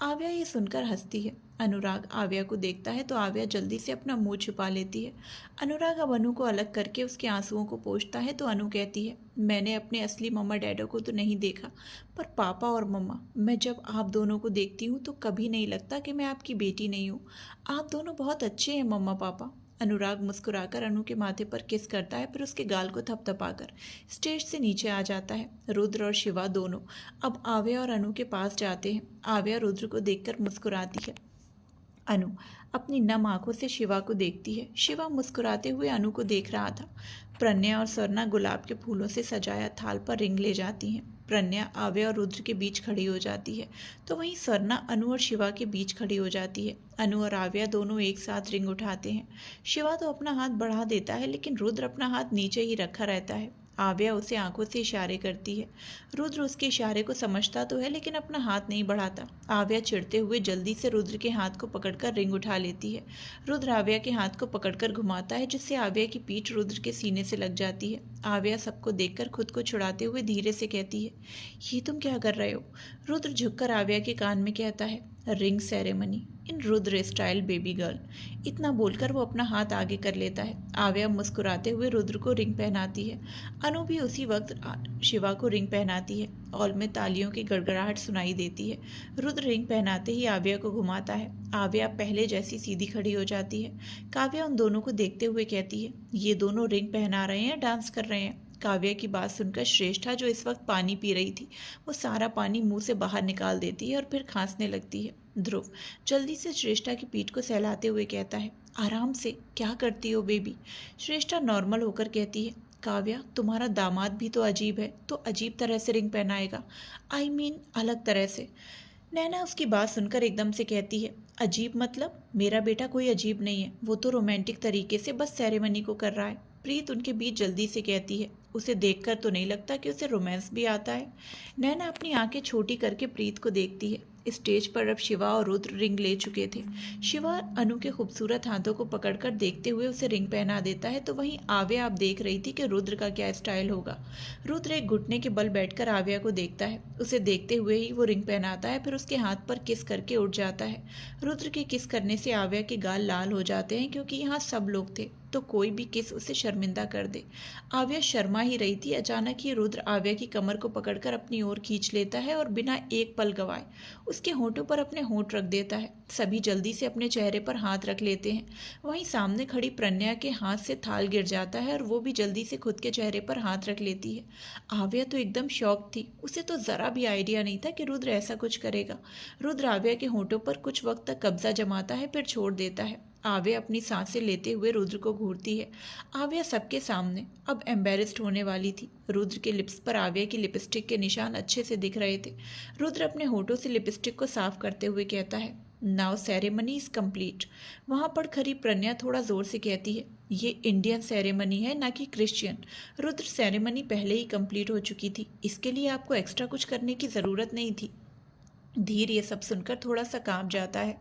आव्या ये सुनकर हंसती है। अनुराग आव्या को देखता है तो आव्या जल्दी से अपना मुंह छुपा लेती है। अनुराग अब अनु को अलग करके उसके आंसुओं को पोंछता है तो अनु कहती है, मैंने अपने असली मम्मा डैडो को तो नहीं देखा, पर पापा और मम्मा, मैं जब आप दोनों को देखती हूँ तो कभी नहीं लगता कि मैं आपकी बेटी नहीं हूँ। आप दोनों बहुत अच्छे हैं मम्मा पापा। अनुराग मुस्कुराकर अनु के माथे पर किस करता है, फिर उसके गाल को थपथपाकर स्टेज से नीचे आ जाता है। रुद्र और शिवा दोनों अब आव्या और अनु के पास जाते हैं। आव्या रुद्र को देखकर मुस्कुराती है। अनु अपनी नम आंखों से शिवा को देखती है। शिवा मुस्कुराते हुए अनु को देख रहा था। प्रज्ञा और स्वर्णा गुलाब के फूलों से सजाया थाल पर रिंग ले जाती हैं। प्रज्ञा आव्या और रुद्र के बीच खड़ी हो जाती है तो वहीं स्वर्णा अनु और शिवा के बीच खड़ी हो जाती है। अनु और आव्या दोनों एक साथ रिंग उठाते हैं। शिवा तो अपना हाथ बढ़ा देता है लेकिन रुद्र अपना हाथ नीचे ही रखा रहता है। आव्या उसे आंखों से इशारे करती है। रुद्र उसके इशारे को समझता तो है लेकिन अपना हाथ नहीं बढ़ाता। आव्या चिढ़ते हुए जल्दी से रुद्र के हाथ को पकड़कर रिंग उठा लेती है। रुद्र आव्या के हाथ को पकड़कर घुमाता है जिससे आव्या की पीठ रुद्र के सीने से लग जाती है। आव्या सबको देखकर खुद को छुड़ाते हुए धीरे से कहती है, ये तुम क्या कर रहे हो? रुद्र झुककर आव्या के कान में कहता है, रिंग सेरेमनी इन रुद्र स्टाइल बेबी गर्ल। इतना बोलकर वो अपना हाथ आगे कर लेता है। आव्या मुस्कुराते हुए रुद्र को रिंग पहनाती है। अनु भी उसी वक्त शिवा को रिंग पहनाती है। हॉल में तालियों की गड़गड़ाहट सुनाई देती है। रुद्र रिंग पहनाते ही आव्या को घुमाता है। आव्या पहले जैसी सीधी खड़ी हो जाती है। काव्या उन दोनों को देखते हुए कहती है, ये दोनों रिंग पहना रहे हैं, डांस कर रहे हैं। काव्या की बात सुनकर श्रेष्ठा जो इस वक्त पानी पी रही थी वो सारा पानी मुंह से बाहर निकाल देती है और फिर खांसने लगती है। ध्रुव जल्दी से श्रेष्ठा की पीठ को सहलाते हुए कहता है, आराम से, क्या करती हो बेबी? श्रेष्ठा नॉर्मल होकर कहती है, काव्या तुम्हारा दामाद भी तो अजीब है, तो अजीब तरह से रिंग पहनाएगा। आई मीन अलग तरह से। नैना उसकी बात सुनकर एकदम से कहती है, अजीब मतलब? मेरा बेटा कोई अजीब नहीं है, वो तो रोमांटिक तरीके से बस सेरेमनी को कर रहा है। प्रीत उनके बीच जल्दी से कहती है, उसे देखकर तो नहीं लगता कि उसे रोमांस भी आता है। नैना अपनी आंखें छोटी करके प्रीत को देखती है। स्टेज पर अब शिवा और रुद्र रिंग ले चुके थे। शिवा अनु के खूबसूरत हाथों को पकड़कर देखते हुए उसे रिंग पहना देता है तो वहीं आव्या आप देख रही थी कि रुद्र का क्या स्टाइल होगा। रुद्र एक घुटने के बल बैठकर आव्या को देखता है। उसे देखते हुए ही वो रिंग पहनाता है, फिर उसके हाथ पर किस करके उठ जाता है। रुद्र के किस करने से आव्या के गाल लाल हो जाते हैं क्योंकि यहाँ सब लोग थे तो कोई भी किस उसे शर्मिंदा कर दे। आव्या शर्मा ही रही थी, अचानक ही रुद्र आव्या की कमर को पकड़कर अपनी ओर खींच लेता है और बिना एक पल गवाए उसके होंठों पर अपने होंठ रख देता है। सभी जल्दी से अपने चेहरे पर हाथ रख लेते हैं। वहीं सामने खड़ी प्रज्ञा के हाथ से थाल गिर जाता है और वो भी जल्दी से खुद के चेहरे पर हाथ रख लेती है। आव्या तो एकदम शॉक थी, उसे तो जरा भी आइडिया नहीं था कि रुद्र ऐसा कुछ करेगा। रुद्र आव्या के होंठों पर कुछ वक्त तक कब्जा जमाता है, फिर छोड़ देता है। आव्या अपनी सांसें लेते हुए रुद्र को घूरती है। आव्या सबके सामने अब एम्बेरेस्ड होने वाली थी। रुद्र के लिप्स पर आव्या की लिपस्टिक के निशान अच्छे से दिख रहे थे। रुद्र अपने होठों से लिपस्टिक को साफ करते हुए कहता है, नाउ सेरेमनी इज कंप्लीट। वहां पर खड़ी प्रज्ञा थोड़ा जोर से कहती है, ये इंडियन सेरेमनी है ना कि क्रिश्चियन। रुद्र सेरेमनी पहले ही कंप्लीट हो चुकी थी, इसके लिए आपको एक्स्ट्रा कुछ करने की ज़रूरत नहीं थी। धीर ये सब सुनकर थोड़ा सा कांप जाता है।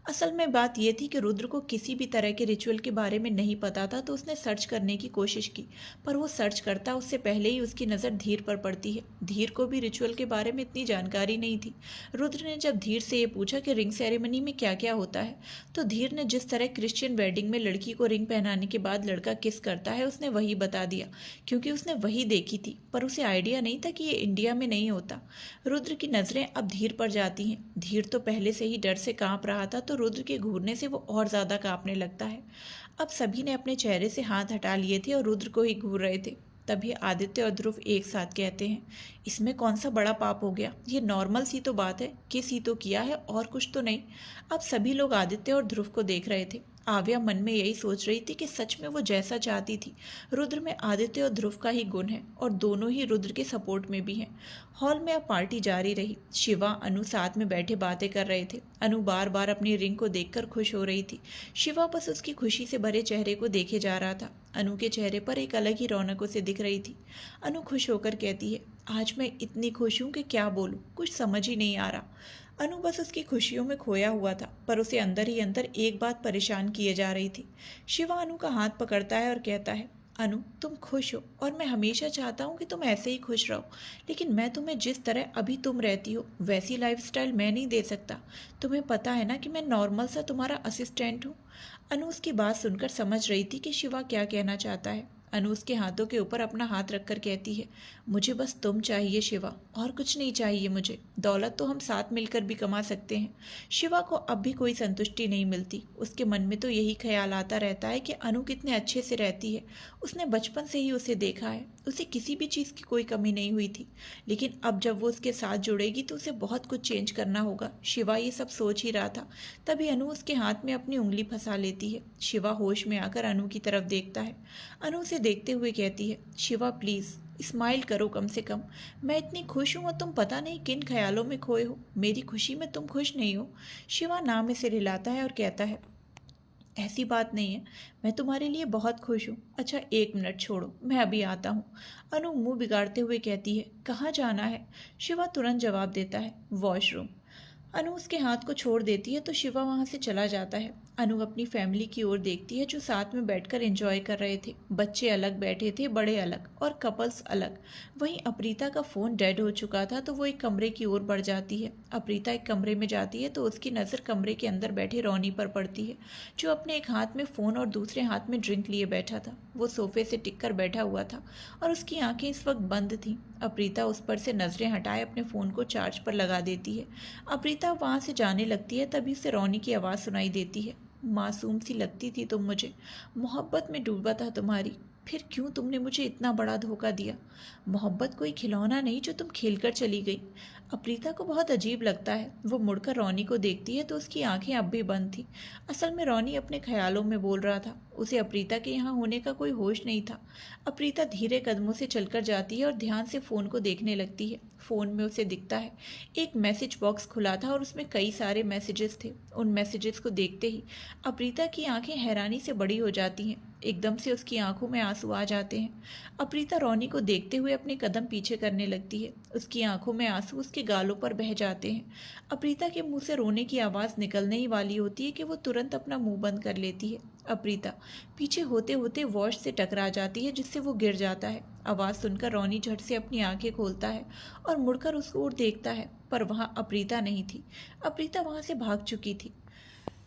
असल में बात यह थी कि रुद्र को किसी भी तरह के रिचुअल के बारे में नहीं पता था तो उसने सर्च करने की कोशिश की, पर वो सर्च करता उससे पहले ही उसकी नज़र धीर पर पड़ती है। धीर को भी रिचुअल के बारे में इतनी जानकारी नहीं थी। रुद्र ने जब धीर से ये पूछा कि रिंग सेरेमनी में क्या क्या होता है तो धीर ने जिस तरह क्रिश्चियन वेडिंग में लड़की को रिंग पहनाने के बाद लड़का किस करता है उसने वही बता दिया, क्योंकि उसने वही देखी थी, पर उसे आइडिया नहीं था कि ये इंडिया में नहीं होता। रुद्र की नज़रें अब धीर पर जाती हैं। धीर तो पहले से ही डर से कांप रहा था तो रुद्र के घूरने से वो और ज़्यादा कांपने लगता है। अब सभी ने अपने चेहरे से हाथ हटा लिए थे और रुद्र को ही घूर रहे थे। तभी आदित्य और ध्रुव एक साथ कहते हैं, इसमें कौन सा बड़ा पाप हो गया, ये नॉर्मल सी तो बात है, किस ही तो किया है और कुछ तो नहीं। अब सभी लोग आदित्य और ध्रुव को देख रहे थे। आव्या मन में यही सोच रही थी कि सच में वो जैसा चाहती थी, रुद्र में आदित्य और ध्रुव का ही गुण है और दोनों ही रुद्र के सपोर्ट में भी हैं। हॉल में अब पार्टी जारी रही। शिवा अनु साथ में बैठे बातें कर रहे थे। अनु बार बार अपनी रिंग को देखकर खुश हो रही थी। शिवा बस उसकी खुशी से भरे चेहरे को देखे जा रहा था। अनु के चेहरे पर एक अलग ही रौनक उसे दिख रही थी। अनु खुश होकर कहती है, आज मैं इतनी खुश हूँ कि क्या बोलूँ, कुछ समझ ही नहीं आ रहा। अनु बस उसकी खुशियों में खोया हुआ था, पर उसे अंदर ही अंदर एक बात परेशान किए जा रही थी। शिवा अनु का हाथ पकड़ता है और कहता है, अनु तुम खुश हो और मैं हमेशा चाहता हूँ कि तुम ऐसे ही खुश रहो, लेकिन मैं तुम्हें जिस तरह अभी तुम रहती हो वैसी लाइफस्टाइल मैं नहीं दे सकता। तुम्हें पता है ना कि मैं नॉर्मल सा तुम्हारा असिस्टेंट हूँ। अनु उसकी बात सुनकर समझ रही थी कि शिवा क्या कहना चाहता है। अनु उसके हाथों के ऊपर अपना हाथ रखकर कहती है, मुझे बस तुम चाहिए शिवा, और कुछ नहीं चाहिए मुझे। दौलत तो हम साथ मिलकर भी कमा सकते हैं। शिवा को अब भी कोई संतुष्टि नहीं मिलती। उसके मन में तो यही ख्याल आता रहता है कि अनु कितने अच्छे से रहती है। उसने बचपन से ही उसे देखा है, उसे किसी भी चीज़ की कोई कमी नहीं हुई थी, लेकिन अब जब वो उसके साथ जुड़ेगी तो उसे बहुत कुछ चेंज करना होगा। शिवा ये सब सोच ही रहा था, तभी अनु उसके हाथ में अपनी उंगली फंसा लेती है। शिवा होश में आकर अनु की तरफ देखता है। अनु उसे देखते हुए कहती है, शिवा प्लीज़ स्माइल करो कम से कम। मैं इतनी खुश हूँ और तुम पता नहीं किन ख्यालों में खोए हो। मेरी खुशी में तुम खुश नहीं हो। शिवा नाम में सिर हिलाता है और कहता है, ऐसी बात नहीं है, मैं तुम्हारे लिए बहुत खुश हूँ। अच्छा 1 मिनट छोड़ो, मैं अभी आता हूँ। अनु मुंह बिगाड़ते हुए कहती है, कहाँ जाना है? शिवा तुरंत जवाब देता है, वॉशरूम। अनु उसके हाथ को छोड़ देती है तो शिवा वहाँ से चला जाता है। अनु अपनी फैमिली की ओर देखती है जो साथ में बैठकर एंजॉय कर रहे थे। बच्चे अलग बैठे थे, बड़े अलग और कपल्स अलग। वहीं अप्रीता का फ़ोन डेड हो चुका था तो वो एक कमरे की ओर बढ़ जाती है। अप्रीता एक कमरे में जाती है तो उसकी नज़र कमरे के अंदर बैठे रोनी पर पड़ती है, जो अपने एक हाथ में फ़ोन और दूसरे हाथ में ड्रिंक लिए बैठा था। वो सोफे से टिक कर बैठा हुआ था और उसकी आंखें इस वक्त बंद थीं। अप्रीता उस पर से नज़रें हटाए अपने फ़ोन को चार्ज पर लगा देती है। अप्रीता वहाँ से जाने लगती है तभी उसे रोनी की आवाज़ सुनाई देती है, मासूम सी लगती थी तुम मुझे, मोहब्बत में डूबा था तुम्हारी, फिर क्यों तुमने मुझे इतना बड़ा धोखा दिया? मोहब्बत कोई खिलौना नहीं जो तुम खेलकर चली गई। अप्रीता को बहुत अजीब लगता है। वो मुड़कर रोनी को देखती है तो उसकी आंखें अब भी बंद थी। असल में रोनी अपने ख्यालों में बोल रहा था। उसे अप्रीता के यहाँ होने का कोई होश नहीं था। अप्रीता धीरे कदमों से चलकर जाती है और ध्यान से फ़ोन को देखने लगती है। फ़ोन में उसे दिखता है एक मैसेज बॉक्स खुला था और उसमें कई सारे मैसेजेस थे। उन मैसेजेस को देखते ही अप्रीता की आंखें हैरानी से बड़ी हो जाती हैं। एकदम से उसकी आंखों में आंसू आ जाते हैं। अप्रीता रोनी को देखते हुए अपने कदम पीछे करने लगती है। उसकी आंखों में आंसू उसके गालों पर बह जाते हैं। अप्रीता के मुंह से रोने की आवाज़ निकलने ही वाली होती है कि वो तुरंत अपना मुंह बंद कर लेती है। अप्रीता पीछे होते होते वॉश से टकरा जाती है जिससे वो गिर जाता है। आवाज़ सुनकर रोनी झट से अपनी आंखें खोलता है और मुड़कर उस ओर देखता है, पर वहाँ अप्रीता नहीं थी। अप्रीता वहाँ से भाग चुकी थी।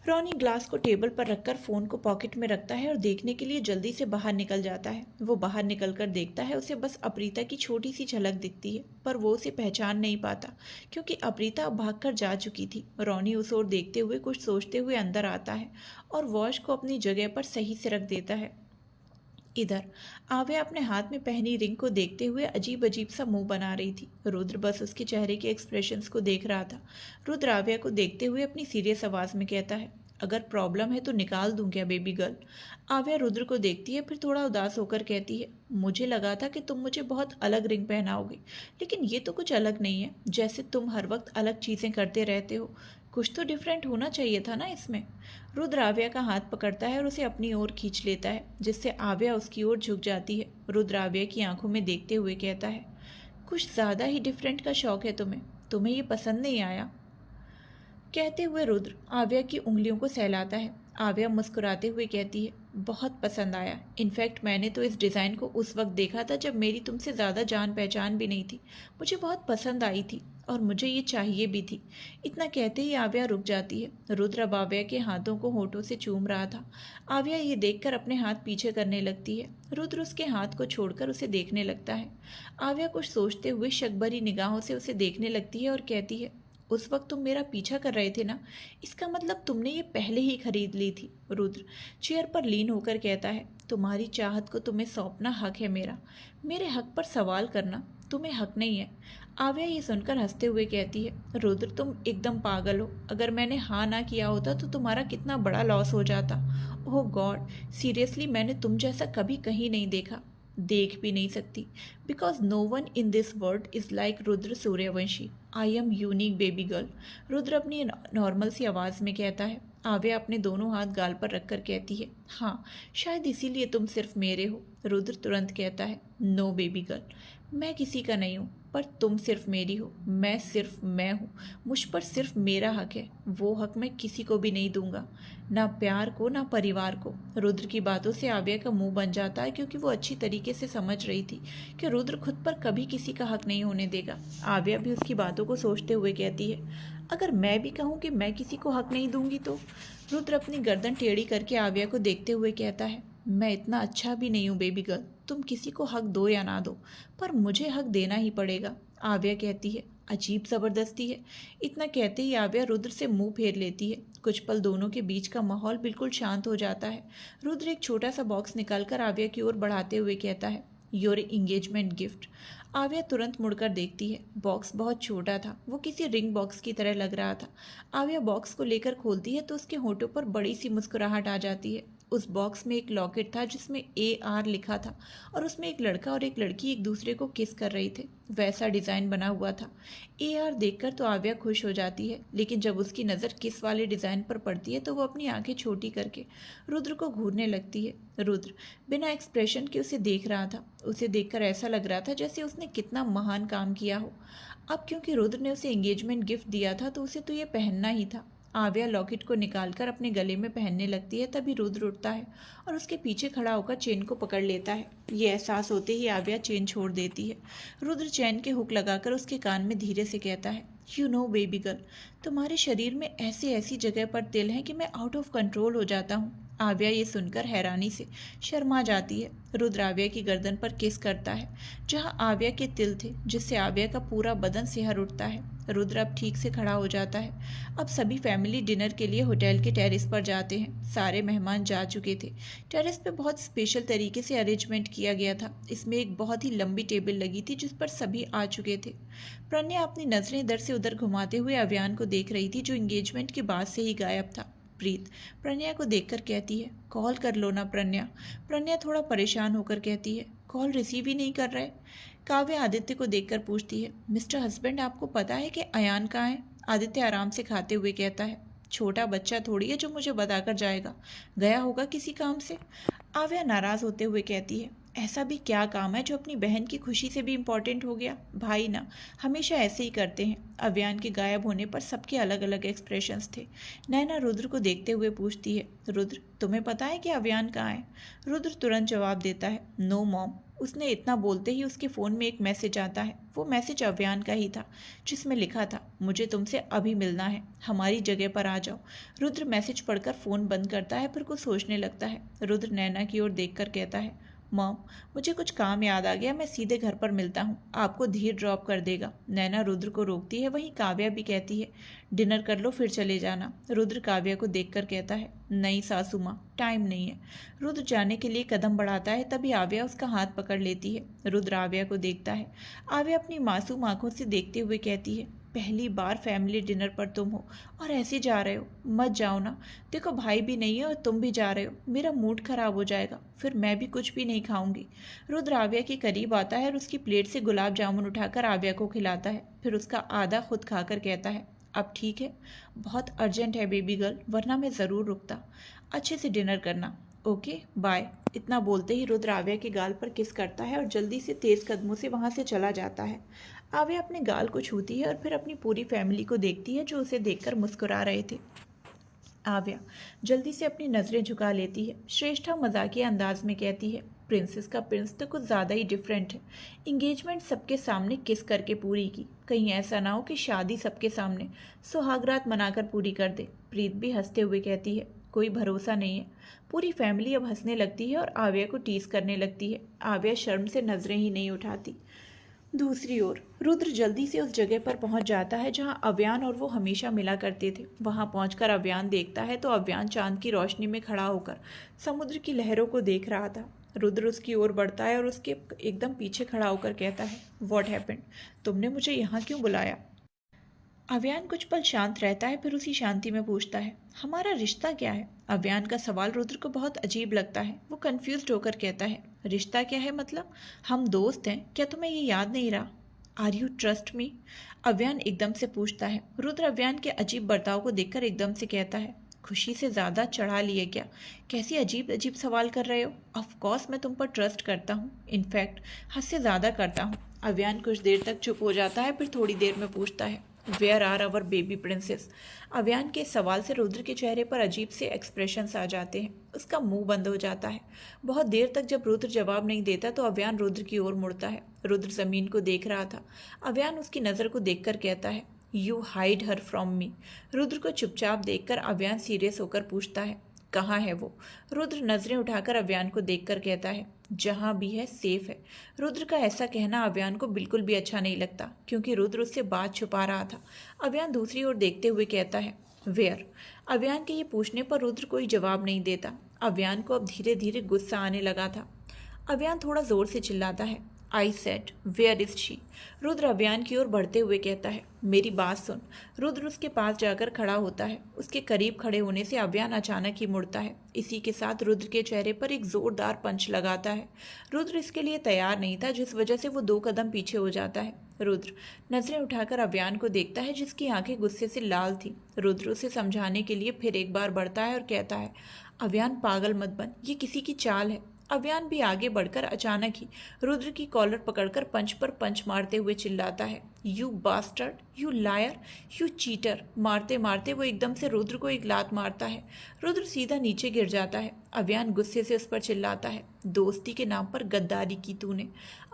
रोनी ग्लास को टेबल पर रखकर फ़ोन को पॉकेट में रखता है और देखने के लिए जल्दी से बाहर निकल जाता है। वो बाहर निकलकर देखता है, उसे बस अप्रीता की छोटी सी झलक दिखती है, पर वो उसे पहचान नहीं पाता क्योंकि अप्रीता अब भागकर जा चुकी थी। रोनी उस ओर देखते हुए कुछ सोचते हुए अंदर आता है और वॉश को अपनी जगह पर सही से रख देता है। इधर आव्या अपने हाथ में पहनी रिंग को देखते हुए अजीब अजीब सा मुंह बना रही थी। रुद्र बस उसके चेहरे के एक्सप्रेशंस को देख रहा था। रुद्र आव्या को देखते हुए अपनी सीरियस आवाज़ में कहता है, अगर प्रॉब्लम है तो निकाल दूं क्या बेबी गर्ल? आव्या रुद्र को देखती है, फिर थोड़ा उदास होकर कहती है, मुझे लगा था कि तुम मुझे बहुत अलग रिंग पहनाओगे, लेकिन ये तो कुछ अलग नहीं है। जैसे तुम हर वक्त अलग चीज़ें करते रहते हो, कुछ तो डिफरेंट होना चाहिए था ना इसमें। रुद्र आव्या का हाथ पकड़ता है और उसे अपनी ओर खींच लेता है, जिससे आव्या उसकी ओर झुक जाती है। रुद्र आव्या की आंखों में देखते हुए कहता है, कुछ ज़्यादा ही डिफरेंट का शौक है तुम्हें, तुम्हें ये पसंद नहीं आया? कहते हुए रुद्र आव्या की उंगलियों को सहलाता है। आव्या मुस्कुराते हुए कहती है, बहुत पसंद आया। इनफैक्ट मैंने तो इस डिज़ाइन को उस वक्त देखा था जब मेरी तुमसे ज़्यादा जान पहचान भी नहीं थी। मुझे बहुत पसंद आई थी और मुझे ये चाहिए भी थी। इतना कहते ही आव्या रुक जाती है। रुद्र अब आव्या के हाथों को होठों से चूम रहा था। आव्या ये देखकर अपने हाथ पीछे करने लगती है। रुद्र उसके हाथ को छोड़कर उसे देखने लगता है। आव्या कुछ सोचते हुए शक भरी निगाहों से उसे देखने लगती है और कहती है, उस वक्त तुम मेरा पीछा कर रहे थे ना, इसका मतलब तुमने ये पहले ही खरीद ली थी। रुद्र चेयर पर लीन होकर कहता है, तुम्हारी चाहत को तुम्हें सौंपना हक है मेरा, मेरे हक पर सवाल करना तुम्हें हक नहीं है। आव्या ये सुनकर हंसते हुए कहती है, रुद्र तुम एकदम पागल हो। अगर मैंने हाँ ना किया होता तो तुम्हारा कितना बड़ा लॉस हो जाता। ओह गॉड, सीरियसली मैंने तुम जैसा कभी कहीं नहीं देखा, देख भी नहीं सकती। Because no one in this world is like Rudra Suryavanshi. I am unique baby girl. Rudra अपनी नॉर्मल सी आवाज़ में कहता है। आव्या अपने दोनों हाथ गाल पर रखकर कहती है, हाँ शायद इसीलिए तुम सिर्फ मेरे हो। रुद्र तुरंत कहता है, नो बेबी गर्ल, मैं किसी का नहीं हूँ, पर तुम सिर्फ मेरी हो। मैं सिर्फ मैं हूँ, मुझ पर सिर्फ मेरा हक है। वो हक मैं किसी को भी नहीं दूंगा, ना प्यार को ना परिवार को। रुद्र की बातों से आव्या का मुंह बन जाता है, क्योंकि वो अच्छी तरीके से समझ रही थी कि रुद्र खुद पर कभी किसी का हक नहीं होने देगा। आव्या भी उसकी बातों को सोचते हुए कहती है, अगर मैं भी कहूँ कि मैं किसी को हक नहीं दूंगी तो? रुद्र अपनी गर्दन टेढ़ी करके आव्या को देखते हुए कहता है, मैं इतना अच्छा भी नहीं हूँ बेबी गर्ल, तुम किसी को हक दो या ना दो, पर मुझे हक देना ही पड़ेगा। आव्या कहती है, अजीब ज़बरदस्ती है। इतना कहते ही आव्या रुद्र से मुंह फेर लेती है। कुछ पल दोनों के बीच का माहौल बिल्कुल शांत हो जाता है। रुद्र एक छोटा सा बॉक्स निकालकर आव्या की ओर बढ़ाते हुए कहता है, योर एंगेजमेंट गिफ्ट। आव्या तुरंत मुड़कर देखती है। बॉक्स बहुत छोटा था, वो किसी रिंग बॉक्स की तरह लग रहा था। आव्या बॉक्स को लेकर खोलती है तो उसके होठों पर बड़ी सी मुस्कुराहट आ जाती है। उस बॉक्स में एक लॉकेट था जिसमें AR लिखा था, और उसमें एक लड़का और एक लड़की एक दूसरे को किस कर रहे थे। वैसा डिज़ाइन बना हुआ था। AR देखकर तो आव्या खुश हो जाती है, लेकिन जब उसकी नज़र किस वाले डिज़ाइन पर पड़ती है तो वो अपनी आंखें छोटी करके रुद्र को घूरने लगती है। रुद्र बिना एक्सप्रेशन के उसे देख रहा था। उसे देखकर ऐसा लग रहा था जैसे उसने कितना महान काम किया हो। अब क्योंकि रुद्र ने उसे एंगेजमेंट गिफ्ट दिया था तो उसे तो ये पहनना ही था। आव्या लॉकेट को निकालकर अपने गले में पहनने लगती है। तभी रुद्र उठता है और उसके पीछे खड़ा होकर चेन को पकड़ लेता है। ये एहसास होते ही आव्या चेन छोड़ देती है। रुद्र चैन के हुक लगाकर उसके कान में धीरे से कहता है, यू नो बेबी गर्ल, तुम्हारे शरीर में ऐसी ऐसी जगह पर तिल हैं कि मैं आउट ऑफ कंट्रोल हो जाता हूँ। आव्या ये सुनकर हैरानी से शर्मा जाती है। रुद्र आव्या की गर्दन पर किस करता है जहाँ आव्या के तिल थे, जिससे आव्या का पूरा बदन सिहर उठता है। रुद्र अब ठीक से खड़ा हो जाता है। अब सभी फैमिली डिनर के लिए होटल के टेरेस पर जाते हैं। सारे मेहमान जा चुके थे। टेरेस पे बहुत स्पेशल तरीके से अरेंजमेंट किया गया था। इसमें एक बहुत ही लंबी टेबल लगी थी जिस पर सभी आ चुके थे। प्रज्ञा अपनी नजरें इधर से उधर घुमाते हुए अभियान को देख रही थी, जो एंगेजमेंट के बाद से ही गायब था। प्रीत प्रज्ञा को देखकर कहती है, कॉल कर लो ना प्रज्ञा। प्रज्ञा थोड़ा परेशान होकर कहती है, कॉल रिसीव ही नहीं कर रहे। काव्या आदित्य को देखकर पूछती है, मिस्टर हस्बैंड आपको पता है कि अयान कहाँ है? आदित्य आराम से खाते हुए कहता है, छोटा बच्चा थोड़ी है जो मुझे बताकर जाएगा, गया होगा किसी काम से। आव्या नाराज होते हुए कहती है, ऐसा भी क्या काम है जो अपनी बहन की खुशी से भी इम्पोर्टेंट हो गया? भाई ना हमेशा ऐसे ही करते हैं। अभियान के गायब होने पर सबके अलग अलग एक्सप्रेशंस थे। नैना रुद्र को देखते हुए पूछती है, रुद्र तुम्हें पता है कि अभियान कहाँ है? रुद्र तुरंत जवाब देता है, नो मॉम। उसने इतना बोलते ही उसके फ़ोन में एक मैसेज आता है। वो मैसेज अभियान का ही था, जिसमें लिखा था, मुझे तुमसे अभी मिलना है, हमारी जगह पर आ जाओ। रुद्र मैसेज पढ़कर फ़ोन बंद करता है, फिर कुछ सोचने लगता है। रुद्र नैना की ओर देखकर कहता है, मॉम मुझे कुछ काम याद आ गया, मैं सीधे घर पर मिलता हूँ, आपको धीर ड्रॉप कर देगा। नैना रुद्र को रोकती है। वहीं काव्या भी कहती है, डिनर कर लो फिर चले जाना। रुद्र काव्या को देखकर कहता है, नहीं सासू माँ, टाइम नहीं है। रुद्र जाने के लिए कदम बढ़ाता है, तभी आव्या उसका हाथ पकड़ लेती है। रुद्र आव्या को देखता है। आव्या अपनी मासूम आंखों से देखते हुए कहती है, पहली बार फैमिली डिनर पर तुम हो और ऐसे जा रहे हो, मत जाओ ना। देखो भाई भी नहीं है और तुम भी जा रहे हो, मेरा मूड खराब हो जाएगा, फिर मैं भी कुछ भी नहीं खाऊंगी। रुद्र आव्या के करीब आता है और उसकी प्लेट से गुलाब जामुन उठाकर आव्या को खिलाता है, फिर उसका आधा खुद खाकर कहता है, अब ठीक है, बहुत अर्जेंट है बेबी गर्ल, वरना मैं ज़रूर रुकता। अच्छे से डिनर करना, ओके बाय। इतना बोलते ही रुद्र आव्या के गाल पर किस करता है और जल्दी से तेज कदमों से वहाँ से चला जाता है। आव्या अपने गाल को छूती है और फिर अपनी पूरी फैमिली को देखती है जो उसे देखकर मुस्कुरा रहे थे। आव्या जल्दी से अपनी नज़रें झुका लेती है। श्रेष्ठा मजाकिया अंदाज में कहती है, प्रिंसेस का प्रिंस तो कुछ ज़्यादा ही डिफरेंट है। इंगेजमेंट सबके सामने किस करके पूरी की, कहीं ऐसा ना हो कि शादी सबके सामने सुहागरात मनाकर पूरी कर दे। प्रीत भी हंसते हुए कहती है, कोई भरोसा नहीं है। पूरी फैमिली अब हंसने लगती है और आव्या को टीज करने लगती है। आव्या शर्म से नजरें ही नहीं उठाती। दूसरी ओर रुद्र जल्दी से उस जगह पर पहुंच जाता है जहां अव्यान और वो हमेशा मिला करते थे। वहां पहुंचकर अव्यान देखता है तो अव्यान चांद की रोशनी में खड़ा होकर समुद्र की लहरों को देख रहा था। रुद्र उसकी ओर बढ़ता है और उसके एकदम पीछे खड़ा होकर कहता है, व्हाट हैपेंड? तुमने मुझे यहाँ क्यों बुलाया? अव्यान कुछ पल शांत रहता है, फिर उसी शांति में पूछता है, हमारा रिश्ता क्या है? अव्यान का सवाल रुद्र को बहुत अजीब लगता है। वो कंफ्यूज्ड होकर कहता है, रिश्ता क्या है मतलब? हम दोस्त हैं, क्या तुम्हें ये याद नहीं रहा? Are you trust me? Avyaan एकदम से पूछता है। रुद्र अव्यान के अजीब बर्ताव को देखकर एकदम से कहता है, खुशी से ज़्यादा चढ़ा लिए क्या? कैसी अजीब अजीब सवाल कर रहे हो? ऑफ कोर्स मैं तुम पर ट्रस्ट करता हूँ, इनफैक्ट हद से ज़्यादा करता हूँ। अव्यान कुछ देर तक चुप हो जाता है, फिर थोड़ी देर में पूछता है, where are our baby princess? Avyaan के सवाल से रुद्र के चेहरे पर अजीब से एक्सप्रेशंस आ जाते हैं। उसका मुंह बंद हो जाता है। बहुत देर तक जब रुद्र जवाब नहीं देता तो अव्यान रुद्र की ओर मुड़ता है। रुद्र जमीन को देख रहा था। अव्यान उसकी नज़र को देखकर कहता है, you hide her from me. Rudra को चुपचाप देखकर अव्यान सीरियस होकर पूछता है, कहाँ है वो? रुद्र नजरें उठाकर अव्यान को देखकर कहता है, जहाँ भी है सेफ है। रुद्र का ऐसा कहना अव्यान को बिल्कुल भी अच्छा नहीं लगता, क्योंकि रुद्र उससे बात छुपा रहा था। अव्यान दूसरी ओर देखते हुए कहता है, वेयर? अव्यान के ये पूछने पर रुद्र कोई जवाब नहीं देता। अव्यान को अब धीरे धीरे गुस्सा आने लगा था। अव्यान थोड़ा जोर से चिल्लाता है, I said where is she? Rudra Avyaan की ओर बढ़ते हुए कहता है, मेरी बात सुन। रुद्र उसके पास जाकर खड़ा होता है। उसके करीब खड़े होने से अव्यान अचानक ही मुड़ता है। इसी के साथ रुद्र के चेहरे पर एक जोरदार पंच लगाता है। रुद्र इसके लिए तैयार नहीं था, जिस वजह से वो 2 कदम पीछे हो जाता है। रुद्र नजरें उठाकर अव्यान को देखता है, जिसकी आंखें गुस्से से लाल थी। रुद्र उसे समझाने के लिए फिर एक बार बढ़ता है और कहता है, अव्यान पागल मत बन, ये किसी की चाल है। अव्यान भी आगे बढ़कर अचानक ही रुद्र की कॉलर पकड़कर पंच पर पंच मारते हुए चिल्लाता है, you bastard, you liar, you cheater. मारते मारते वो एकदम से रुद्र को एक लात मारता है। रुद्र सीधा नीचे गिर जाता है। अव्यान गुस्से से उस पर चिल्लाता है, दोस्ती के नाम पर गद्दारी की तूने।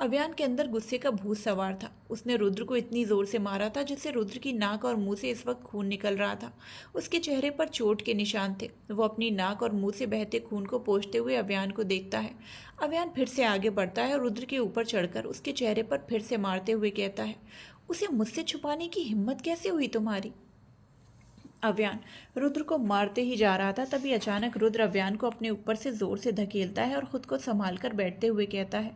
अव्यान के अंदर गुस्से का भूत सवार था। उसने रुद्र को इतनी जोर से मारा था जिससे रुद्र की नाक और मुंह से इस वक्त खून निकल रहा था। उसके चेहरे पर चोट के निशान थे। वो अपनी नाक और मुंह से बहते खून को पोंछते हुए अव्यान को देखता है। अव्यान फिर से आगे बढ़ता है और रुद्र के ऊपर चढ़कर उसके चेहरे पर फिर से मारते हुए कहता है, उसे मुझसे छुपाने की हिम्मत कैसे हुई तुम्हारी? अव्यान रुद्र को मारते ही जा रहा था, तभी अचानक रुद्र अव्यान को अपने ऊपर से जोर से धकेलता है और खुद को संभाल कर बैठते हुए कहता है,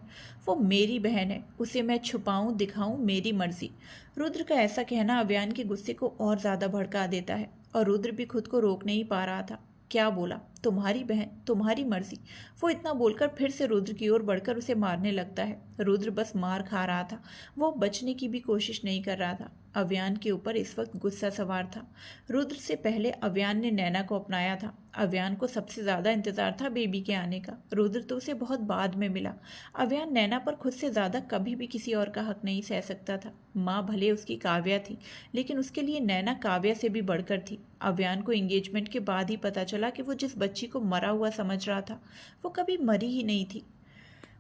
वो मेरी बहन है, उसे मैं छुपाऊं दिखाऊं मेरी मर्जी। रुद्र का ऐसा कहना अव्यान के गुस्से को और ज्यादा भड़का देता है और रुद्र भी खुद को रोक नहीं पा रहा था। क्या बोला? तुम्हारी बहन, तुम्हारी मर्जी? वो इतना बोलकर फिर से रुद्र की ओर बढ़कर उसे मारने लगता है। रुद्र बस मार खा रहा था, वो बचने की भी कोशिश नहीं कर रहा था। अव्यान के ऊपर इस वक्त गुस्सा सवार था। रुद्र से पहले अव्यान ने नैना को अपनाया था। अव्यान को सबसे ज्यादा इंतजार था बेबी के आने का। रुद्र तो उसे बहुत बाद में मिला। अव्यान नैना पर खुद से ज्यादा कभी भी किसी और का हक नहीं सह सकता था। माँ भले उसकी काव्या थी, लेकिन उसके लिए नैना काव्या से भी बढ़कर थी। अव्यान को एंगेजमेंट के बाद ही पता चला कि वो जिस बच्ची को मरा हुआ समझ रहा था, वो कभी मरी ही नहीं थी,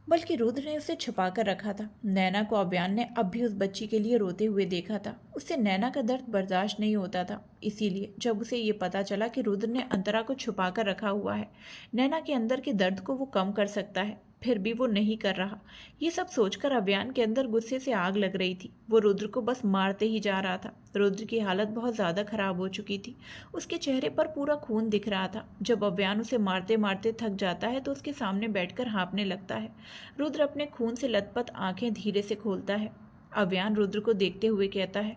बल्कि रुद्र ने उसे छुपा कर रखा था। नैना को अव्यान ने अब भी उस बच्ची के लिए रोते हुए देखा था। उससे नैना का दर्द बर्दाश्त नहीं होता था। इसीलिए जब उसे ये पता चला कि रुद्र ने अंतरा को छुपा कर रखा हुआ है, नैना के अंदर के दर्द को वो कम कर सकता है, फिर भी वो नहीं कर रहा। ये सब सोचकर अव्यान के अंदर गुस्से से आग लग रही थी। वो रुद्र को बस मारते ही जा रहा था। रुद्र की हालत बहुत ज़्यादा खराब हो चुकी थी। उसके चेहरे पर पूरा खून दिख रहा था। जब अव्यान उसे मारते मारते थक जाता है तो उसके सामने बैठकर हाँफने लगता है। रुद्र अपने खून से लथपथ आंखें धीरे से खोलता है। अव्यान रुद्र को देखते हुए कहता है,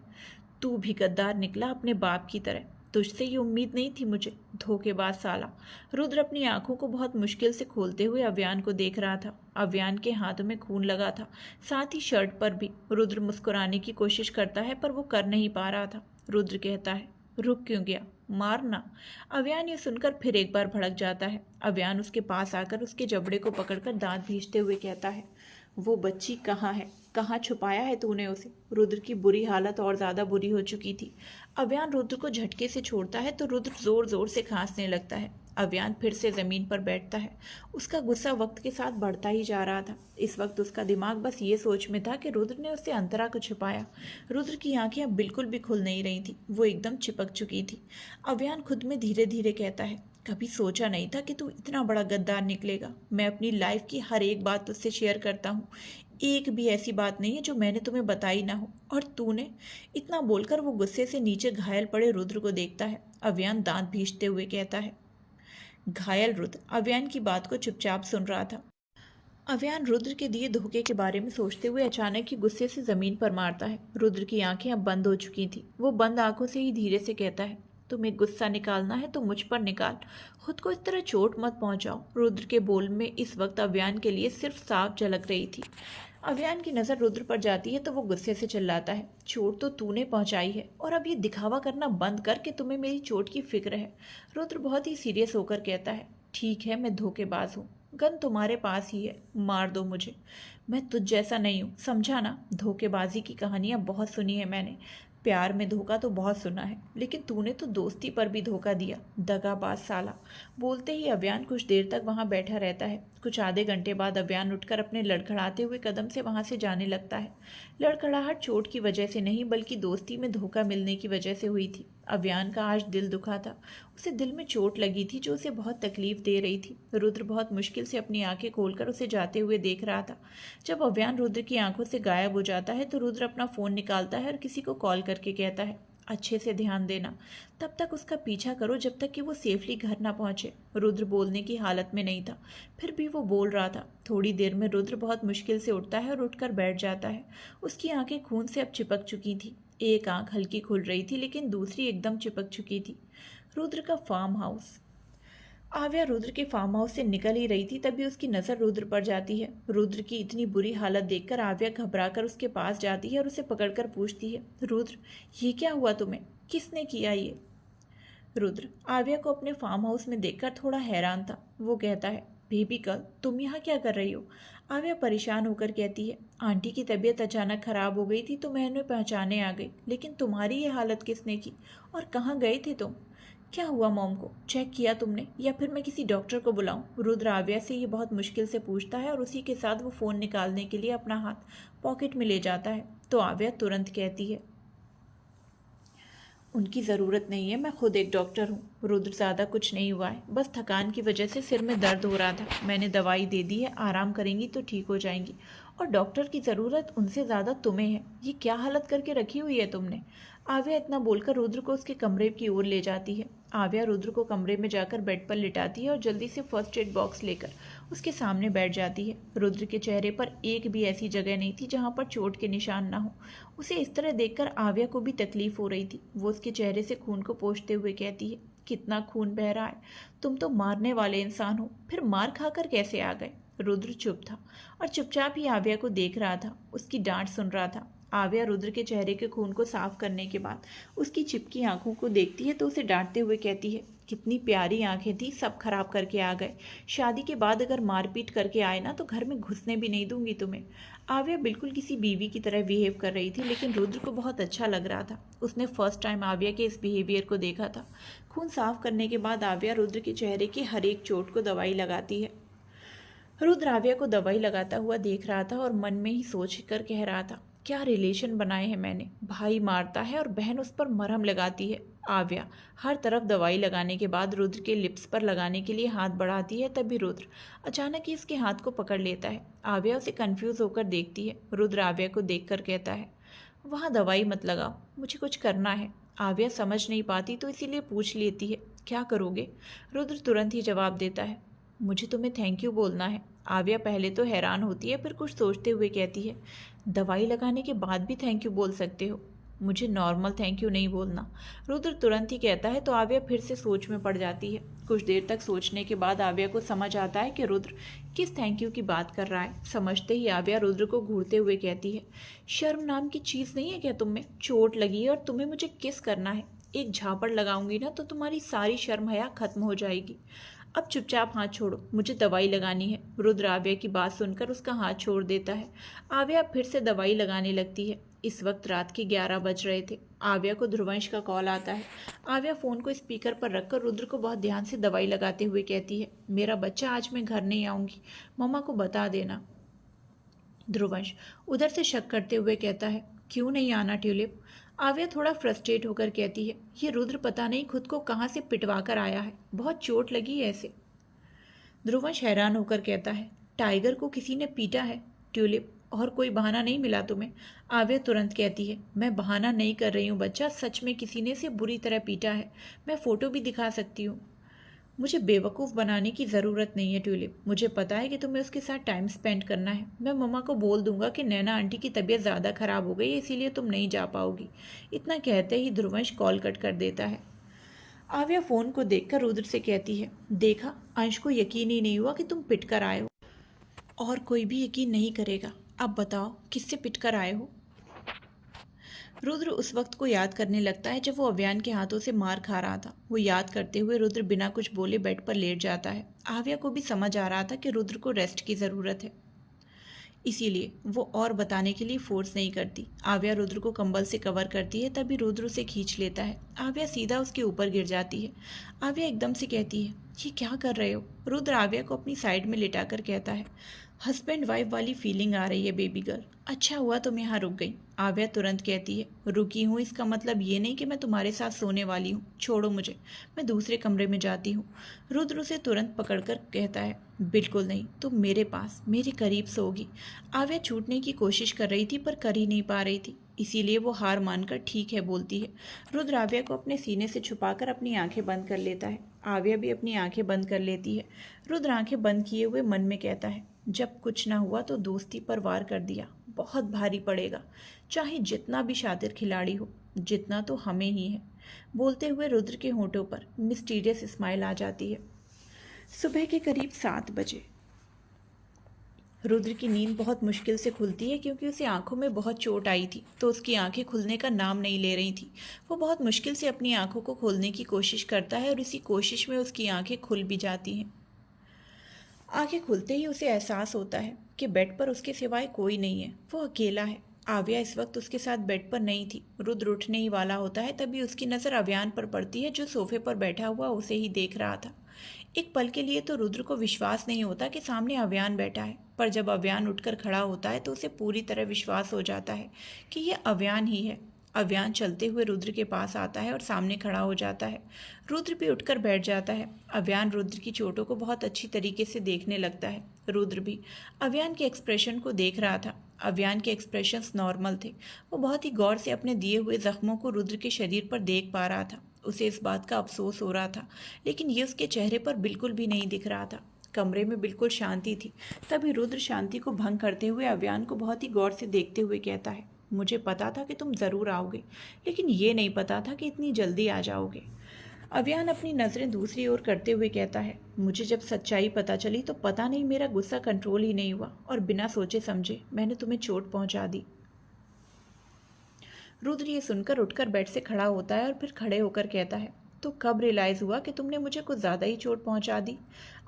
तू भी गद्दार निकला अपने बाप की तरह। तुझसे ये उम्मीद नहीं थी मुझे, धोखेबाज साला। रुद्र अपनी आंखों को बहुत मुश्किल से खोलते हुए अव्यान को देख रहा था। अव्यान के हाथों में खून लगा था, साथ ही शर्ट पर भी। रुद्र मुस्कुराने की कोशिश करता है पर वो कर नहीं पा रहा था। रुद्र कहता है, रुक क्यों गया, मारना। अव्यान ये सुनकर फिर एक बार भड़क जाता है। अव्यान उसके पास आकर उसके जबड़े को पकड़कर दांत भींचते हुए कहता है, वो बच्ची कहाँ है? कहाँ छुपाया है तूने उसे? रुद्र की बुरी हालत और ज्यादा बुरी हो चुकी थी। अव्यान रुद्र को झटके से छोड़ता है तो रुद्र जोर जोर से खांसने लगता है। अव्यान फिर से जमीन पर बैठता है। उसका गुस्सा वक्त के साथ बढ़ता ही जा रहा था। इस वक्त उसका दिमाग बस ये सोच में था कि रुद्र ने उससे अंतरा को छुपाया। रुद्र की आंखें अब बिल्कुल भी खुल नहीं रही थी, वो एकदम चिपक चुकी थी। अव्यान खुद में धीरे धीरे कहता है, कभी सोचा नहीं था कि तू इतना बड़ा गद्दार निकलेगा। मैं अपनी लाइफ की हर एक बात तुझसे शेयर करता हूँ, एक भी ऐसी बात नहीं है जो मैंने तुम्हें बताई ना हो, और तूने। इतना बोलकर वो गुस्से से नीचे घायल पड़े रुद्र को देखता है। अव्यान दांत भींचते हुए कहता है। घायल रुद्र अव्यान की बात को चुपचाप सुन रहा था। अव्यान रुद्र के दिए धोखे के बारे में सोचते हुए अचानक ही गुस्से से जमीन पर मारता है। रुद्र की आंखें अब बंद हो चुकी थी। वो बंद आंखों से ही धीरे से कहता है, तुम्हें गुस्सा निकालना है तो मुझ पर निकाल, खुद को इस तरह चोट मत पहुंचाओ। रुद्र के बोल में इस वक्त अव्यान के लिए सिर्फ साफ झलक रही थी। अव्यान की नज़र रुद्र पर जाती है तो वो गुस्से से चिल्लाता है, चोट तो तूने पहुंचाई है, और अब ये दिखावा करना बंद कर कि तुम्हें मेरी चोट की फिक्र है। रुद्र बहुत ही सीरियस होकर कहता है, ठीक है मैं धोखेबाज हूँ, गन तुम्हारे पास ही है, मार दो मुझे, मैं तुझ जैसा नहीं हूँ, समझा ना। धोखेबाजी की कहानियाँ बहुत सुनी है मैंने, प्यार में धोखा तो बहुत सुना है, लेकिन तूने तो दोस्ती पर भी धोखा दिया, दगाबाज साला। बोलते ही अव्यान कुछ देर तक वहाँ बैठा रहता है। कुछ आधे घंटे बाद अव्यान उठकर अपने लड़खड़ाते हुए कदम से वहाँ से जाने लगता है। लड़खड़ाहट चोट की वजह से नहीं बल्कि दोस्ती में धोखा मिलने की वजह से हुई थी। अव्यान का आज दिल दुखा था। उसे दिल में चोट लगी थी जो उसे बहुत तकलीफ दे रही थी। रुद्र बहुत मुश्किल से अपनी आंखें खोलकर उसे जाते हुए देख रहा था। जब अव्यान रुद्र की आंखों से गायब हो जाता है तो रुद्र अपना फ़ोन निकालता है और किसी को कॉल करके कहता है, अच्छे से ध्यान देना, तब तक उसका पीछा करो जब तक कि वो सेफली घर ना पहुंचे। रुद्र बोलने की हालत में नहीं था, फिर भी वो बोल रहा था। थोड़ी देर में रुद्र बहुत मुश्किल से उठता है और उठकर बैठ जाता है। उसकी आंखें खून से अब चिपक चुकी थी। एक आंख हल्की खुल रही थी लेकिन दूसरी एकदम चिपक चुकी थी। रुद्र का फार्म हाउस। आव्या रुद्र के फार्म हाउस से निकल ही रही थी तभी उसकी नज़र रुद्र पर जाती है। रुद्र की इतनी बुरी हालत देखकर आव्या घबराकर उसके पास जाती है और उसे पकड़कर पूछती है, रुद्र ये क्या हुआ तुम्हें, किसने किया ये? रुद्र आव्या को अपने फार्म हाउस में देखकर थोड़ा हैरान था। वो कहता है, बेबी गर्ल तुम यहाँ क्या कर रही हो? आव्या परेशान होकर कहती है, आंटी की तबीयत अचानक खराब हो गई थी तो मैं उन्हें पहचाने आ गई, लेकिन तुम्हारी ये हालत किसने की और कहाँ गए थे तुम? क्या हुआ मॉम को, चेक किया तुमने या फिर मैं किसी डॉक्टर को बुलाऊं? रुद्र आव्या से ये बहुत मुश्किल से पूछता है और उसी के साथ वो फ़ोन निकालने के लिए अपना हाथ पॉकेट में ले जाता है तो आव्या तुरंत कहती है, उनकी ज़रूरत नहीं है, मैं खुद एक डॉक्टर हूँ। रुद्र ज़्यादा कुछ नहीं हुआ है, बस थकान की वजह से सिर में दर्द हो रहा था, मैंने दवाई दे दी है, आराम करेंगी तो ठीक हो जाएंगी, और डॉक्टर की ज़रूरत उनसे ज़्यादा तुम्हें है। ये क्या हालत करके रखी हुई है तुमने? आव्या इतना बोलकर रुद्र को उसके कमरे की ओर ले जाती है। आव्या रुद्र को कमरे में जाकर बेड पर लिटाती है और जल्दी से फर्स्ट एड बॉक्स लेकर उसके सामने बैठ जाती है। रुद्र के चेहरे पर एक भी ऐसी जगह नहीं थी जहाँ पर चोट के निशान ना हो। उसे इस तरह देखकर आव्या को भी तकलीफ हो रही थी। वो उसके चेहरे से खून को पोंछते हुए कहती है, कितना खून बह रहा है, तुम तो मारने वाले इंसान हो, फिर मार खाकर कैसे आ गए? रुद्र चुप था और चुपचाप ही आव्या को देख रहा था, उसकी डांट सुन रहा था। आव्या रुद्र के चेहरे के खून को साफ करने के बाद उसकी चिपकी आंखों को देखती है तो उसे डांटते हुए कहती है, कितनी प्यारी आंखें थी, सब खराब करके आ गए। शादी के बाद अगर मारपीट करके आए ना तो घर में घुसने भी नहीं दूंगी तुम्हें। आव्या बिल्कुल किसी बीवी की तरह बिहेव कर रही थी लेकिन रुद्र को बहुत अच्छा लग रहा था। उसने फर्स्ट टाइम आव्या के इस बिहेवियर को देखा था। खून साफ करने के बाद आव्या रुद्र के चेहरे की हर एक चोट को दवाई लगाती है। रुद्र आव्या को दवाई लगाता हुआ देख रहा था और मन में ही सोच कर कह रहा था, क्या रिलेशन बनाए हैं मैंने, भाई मारता है और बहन उस पर मरहम लगाती है। आव्या हर तरफ दवाई लगाने के बाद रुद्र के लिप्स पर लगाने के लिए हाथ बढ़ाती है तभी रुद्र अचानक ही उसके हाथ को पकड़ लेता है। आव्या उसे कंफ्यूज होकर देखती है। रुद्र आव्या को देखकर कहता है, वहाँ दवाई मत लगाओ, मुझे कुछ करना है। आव्या समझ नहीं पाती तो इसीलिए पूछ लेती है, क्या करोगे? रुद्र तुरंत ही जवाब देता है, मुझे तुम्हें थैंक यू बोलना है। आव्या पहले तो हैरान होती है फिर कुछ सोचते हुए कहती है, दवाई लगाने के बाद भी थैंक यू बोल सकते हो, मुझे नॉर्मल थैंक यू नहीं बोलना। रुद्र तुरंत ही कहता है तो आव्या फिर से सोच में पड़ जाती है। कुछ देर तक सोचने के बाद आव्या को समझ आता है कि रुद्र किस थैंक यू की बात कर रहा है। समझते ही आव्या रुद्र को घूरते हुए कहती है, शर्म नाम की चीज़ नहीं है क्या तुम में? चोट लगी है और तुम्हें मुझे किस करना है? एक झापड़ लगाऊंगी ना तो तुम्हारी सारी शर्म हया खत्म हो जाएगी। अब चुपचाप हाथ छोड़ो, मुझे दवाई लगानी है। रुद्र आव्या की बात सुनकर उसका हाथ छोड़ देता है। आव्या फिर से दवाई लगाने लगती है। इस वक्त रात के 11 बज रहे थे। आव्या को ध्रुवंश का कॉल आता है। आव्या फ़ोन को स्पीकर पर रखकर रुद्र को बहुत ध्यान से दवाई लगाते हुए कहती है, मेरा बच्चा आज मैं घर नहीं आऊँगी, मम्मा को बता देना। ध्रुवंश उधर से शक करते हुए कहता है, क्यों नहीं आना ट्यूलिप? आव्या थोड़ा फ्रस्ट्रेट होकर कहती है, ये रुद्र पता नहीं खुद को कहाँ से पिटवा कर आया है, बहुत चोट लगी है ऐसे। ध्रुवंश हैरान होकर कहता है, टाइगर को किसी ने पीटा है? ट्यूलिप और कोई बहाना नहीं मिला तुम्हें? आव्या तुरंत कहती है, मैं बहाना नहीं कर रही हूँ बच्चा, सच में किसी ने इसे बुरी तरह पीटा है। मैं फ़ोटो भी दिखा सकती हूँ। मुझे बेवकूफ़ बनाने की ज़रूरत नहीं है ट्यूलिप। मुझे पता है कि तुम्हें उसके साथ टाइम स्पेंड करना है। मैं मम्मा को बोल दूंगा कि नैना आंटी की तबीयत ज़्यादा ख़राब हो गई है, इसीलिए तुम नहीं जा पाओगी। इतना कहते ही ध्रुवंश कॉल कट कर देता है। आव्या फ़ोन को देखकर रुद्र से कहती है, देखा, अंश को यकीन ही नहीं हुआ कि तुम पिट कर आए हो। और कोई भी यकीन नहीं करेगा। अब बताओ, किससे पिट कर आए हो? रुद्र उस वक्त को याद करने लगता है जब वो अव्यान के हाथों से मार खा रहा था। वो याद करते हुए रुद्र बिना कुछ बोले बेड पर लेट जाता है। आव्या को भी समझ आ रहा था कि रुद्र को रेस्ट की ज़रूरत है, इसीलिए वो और बताने के लिए फोर्स नहीं करती। आव्या रुद्र को कंबल से कवर करती है, तभी रुद्र उसे खींच लेता है। आव्या सीधा उसके ऊपर गिर जाती है। आव्या एकदम से कहती है, ये क्या कर रहे हो? रुद्र आव्या को अपनी साइड में लिटाकर कहता है, हस्बैंड वाइफ वाली फीलिंग आ रही है बेबी गर्ल। अच्छा हुआ तुम यहाँ रुक गई। आव्या तुरंत कहती है, रुकी हूँ इसका मतलब ये नहीं कि मैं तुम्हारे साथ सोने वाली हूँ। छोड़ो मुझे, मैं दूसरे कमरे में जाती हूँ। रुद्र उसे तुरंत पकड़कर कहता है, बिल्कुल नहीं, तुम मेरे पास, मेरे करीब सोगी। आव्या छूटने की कोशिश कर रही थी पर कर ही नहीं पा रही थी, इसीलिए वो हार मानकर ठीक है बोलती है। रुद्र आव्या को अपने सीने से छुपाकर अपनी आंखें बंद कर लेता है। आव्या भी अपनी आंखें बंद कर लेती है। रुद्र आंखें बंद किए हुए मन में कहता है, जब कुछ ना हुआ तो दोस्ती पर वार कर दिया, बहुत भारी पड़ेगा, चाहे जितना भी शातिर खिलाड़ी हो, जितना तो हमें ही है। बोलते हुए रुद्र के होंठों पर मिस्टीरियस स्माइल आ जाती है। सुबह के करीब 7 बजे रुद्र की नींद बहुत मुश्किल से खुलती है, क्योंकि उसे आंखों में बहुत चोट आई थी तो उसकी आंखें खुलने का नाम नहीं ले रही थी। वो बहुत मुश्किल से अपनी आंखों को खोलने की कोशिश करता है और इसी कोशिश में उसकी आंखें खुल भी जाती हैं। आंखें खुलते ही उसे एहसास होता है कि बेड पर उसके सिवाय कोई नहीं है, वो अकेला है। आव्या इस वक्त उसके साथ बेड पर नहीं थी। रुद्र उठने ही वाला होता है, तभी उसकी नज़र अव्यान पर पड़ती है, जो सोफे पर बैठा हुआ उसे ही देख रहा था। एक पल के लिए तो रुद्र को विश्वास नहीं होता कि सामने अव्यान बैठा है, पर जब अव्यान उठकर खड़ा होता है तो उसे पूरी तरह विश्वास हो जाता है कि यह अव्यान ही है। अव्यान चलते हुए रुद्र के पास आता है और सामने खड़ा हो जाता है। रुद्र भी उठकर बैठ जाता है। अव्यान रुद्र की चोटों को बहुत अच्छी तरीके से देखने लगता है। रुद्र भी अव्यान के एक्सप्रेशन को देख रहा था। अव्यान के एक्सप्रेशंस नॉर्मल थे। वो बहुत ही गौर से अपने दिए हुए जख्मों को रुद्र के शरीर पर देख पा रहा था। उसे इस बात का अफसोस हो रहा था, लेकिन ये उसके चेहरे पर बिल्कुल भी नहीं दिख रहा था। कमरे में बिल्कुल शांति थी। तभी रुद्र शांति को भंग करते हुए अव्यान को बहुत ही गौर से देखते हुए कहता है, मुझे पता था कि तुम ज़रूर आओगे, लेकिन ये नहीं पता था कि इतनी जल्दी आ जाओगे। अव्यान अपनी नज़रें दूसरी ओर करते हुए कहता है, मुझे जब सच्चाई पता चली तो पता नहीं मेरा गुस्सा कंट्रोल ही नहीं हुआ और बिना सोचे समझे मैंने तुम्हें चोट पहुंचा दी। रुद्र ये सुनकर उठकर बेड से खड़ा होता है और फिर खड़े होकर कहता है, तो कब रियलाइज़ हुआ कि तुमने मुझे कुछ ज़्यादा ही चोट पहुंचा दी?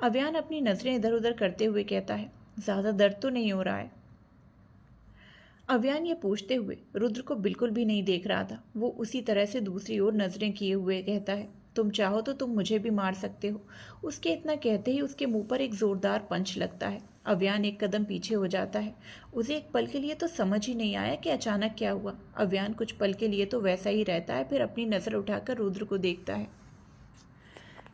अव्यान अपनी नज़रें इधर उधर करते हुए कहता है, ज़्यादा दर्द तो नहीं हो रहा है? अव्यान ये पूछते हुए रुद्र को बिल्कुल भी नहीं देख रहा था। वो उसी तरह से दूसरी ओर नजरें किए हुए कहता है, तुम चाहो तो तुम मुझे भी मार सकते हो। उसके इतना कहते ही उसके मुंह पर एक जोरदार पंच लगता है। अव्यान एक कदम पीछे हो जाता है। उसे एक पल के लिए तो समझ ही नहीं आया कि अचानक क्या हुआ। अव्यान कुछ पल के लिए तो वैसा ही रहता है, फिर अपनी नज़र उठाकर रुद्र को देखता है,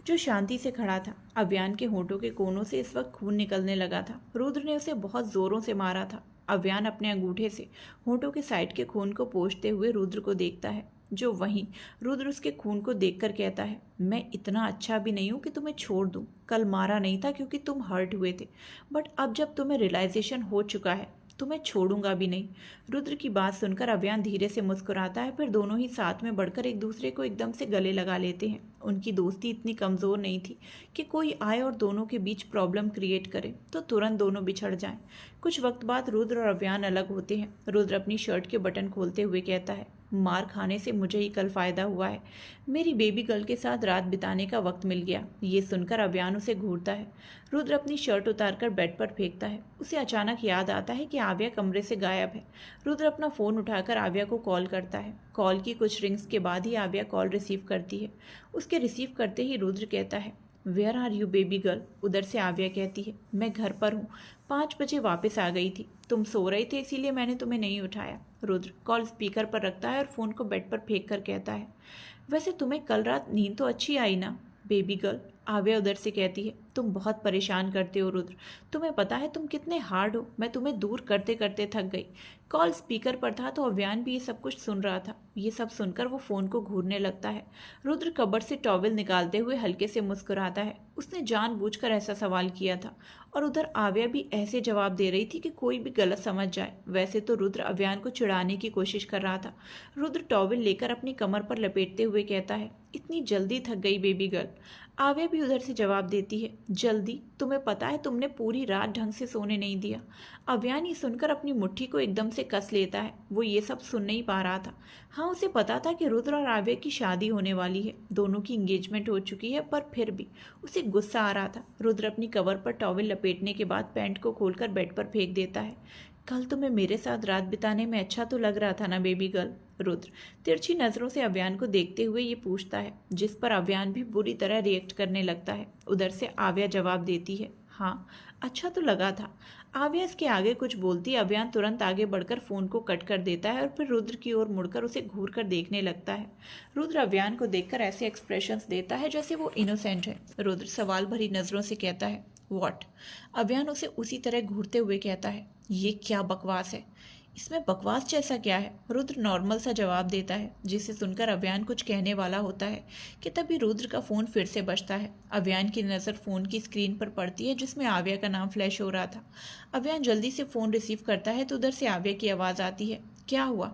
जो शांति से खड़ा था। अव्यान के होंठों के कोनों से इस वक्त खून निकलने लगा था। रुद्र ने उसे बहुत जोरों से मारा था। अव्यान अपने अंगूठे से होंठों के साइड के खून को पोंछते हुए रुद्र को देखता है, जो वहीं रुद्र उसके खून को देखकर कहता है, मैं इतना अच्छा भी नहीं हूँ कि तुम्हें छोड़ दूँ। कल मारा नहीं था क्योंकि तुम हर्ट हुए थे, बट अब जब तुम्हें रियलाइजेशन हो चुका है तो मैं छोड़ूंगा भी नहीं। रुद्र की बात सुनकर अव्यान धीरे से मुस्कुराता है, फिर दोनों ही साथ में बढ़कर एक दूसरे को एकदम से गले लगा लेते हैं। उनकी दोस्ती इतनी कमज़ोर नहीं थी कि कोई आए और दोनों के बीच प्रॉब्लम क्रिएट करे तो तुरंत दोनों बिछड़ जाएं। कुछ वक्त बाद रुद्र और अव्यान अलग होते हैं। रुद्र अपनी शर्ट के बटन खोलते हुए कहता है, मार खाने से मुझे ही कल फ़ायदा हुआ है। मेरी बेबी गर्ल के साथ रात बिताने का वक्त मिल गया। ये सुनकर अव्यान उसे घूरता है। रुद्र अपनी शर्ट उतारकर बेड पर फेंकता है। उसे अचानक याद आता है कि आव्या कमरे से गायब है। रुद्र अपना फ़ोन उठाकर आव्या को कॉल करता है। कॉल की कुछ रिंग्स के बाद ही आव्या कॉल रिसीव करती है। उसके रिसीव करते ही रुद्र कहता है, where are you baby girl? उधर से आव्या कहती है, मैं घर पर हूँ, 5 बजे वापस आ गई थी। तुम सो रहे थे इसीलिए मैंने तुम्हें नहीं उठाया। रुद्र कॉल स्पीकर पर रखता है और फ़ोन को बेड पर फेंक कर कहता है, वैसे तुम्हें कल रात नींद तो अच्छी आई ना बेबी गर्ल? आव्या उधर से कहती है, तुम बहुत परेशान करते हो रुद्र। तुम्हें पता है तुम कितने हार्ड हो। मैं तुम्हें दूर करते करते थक गई। कॉल स्पीकर पर था तो अव्यान भी ये सब कुछ सुन रहा था। ये सब सुनकर वो फ़ोन को घूरने लगता है। रुद्र कबर्ड से टॉवल निकालते हुए हल्के से मुस्कुराता है। उसने जानबूझकर ऐसा सवाल किया था और उधर आव्या भी ऐसे जवाब दे रही थी कि कोई भी गलत समझ जाए। वैसे तो रुद्र अव्यान को चिढ़ाने की कोशिश कर रहा था। रुद्र टॉवल लेकर अपनी कमर पर लपेटते हुए कहता है, इतनी जल्दी थक गई बेबी गर्ल। आव्या भी उधर से जवाब देती है, जल्दी? तुम्हें पता है तुमने पूरी रात ढंग से सोने नहीं दिया। अव्यान ये सुनकर अपनी मुट्ठी को एकदम से कस लेता है। वो ये सब सुन नहीं पा रहा था। हाँ, उसे पता था कि रुद्र और आव्या की शादी होने वाली है, दोनों की इंगेजमेंट हो चुकी है, पर फिर भी उसे गुस्सा आ रहा था। रुद्र अपनी कवर पर टॉवल लपेटने के बाद पैंट को खोलकर बेड पर फेंक देता है। कल तुम्हें मेरे साथ रात बिताने में अच्छा तो लग रहा था ना बेबी गर्ल? रुद्र तिरछी नज़रों से अव्यान को देखते हुए ये पूछता है, जिस पर अव्यान भी बुरी तरह रिएक्ट करने लगता है। उधर से आव्या जवाब देती है, हाँ अच्छा तो लगा था। आव्या इसके आगे कुछ बोलती, अव्यान तुरंत आगे बढ़कर फ़ोन को कट कर देता है और फिर रुद्र की ओर मुड़कर उसे घूर कर देखने लगता है। रुद्र अव्यान को देखकर ऐसे एक्सप्रेशंस देता है जैसे वो इनोसेंट है। रुद्र सवाल भरी नज़रों से कहता है, व्हाट? अव्यान उसे उसी तरह घूरते हुए कहता है, ये क्या बकवास है? इसमें बकवास जैसा क्या है? रुद्र नॉर्मल सा जवाब देता है, जिसे सुनकर अव्यान कुछ कहने वाला होता है कि तभी रुद्र का फ़ोन फिर से बजता है। अव्यान की नज़र फ़ोन की स्क्रीन पर पड़ती है जिसमें आव्या का नाम फ्लैश हो रहा था। अव्यान जल्दी से फ़ोन रिसीव करता है तो उधर से आव्या की आवाज़ आती है, क्या हुआ?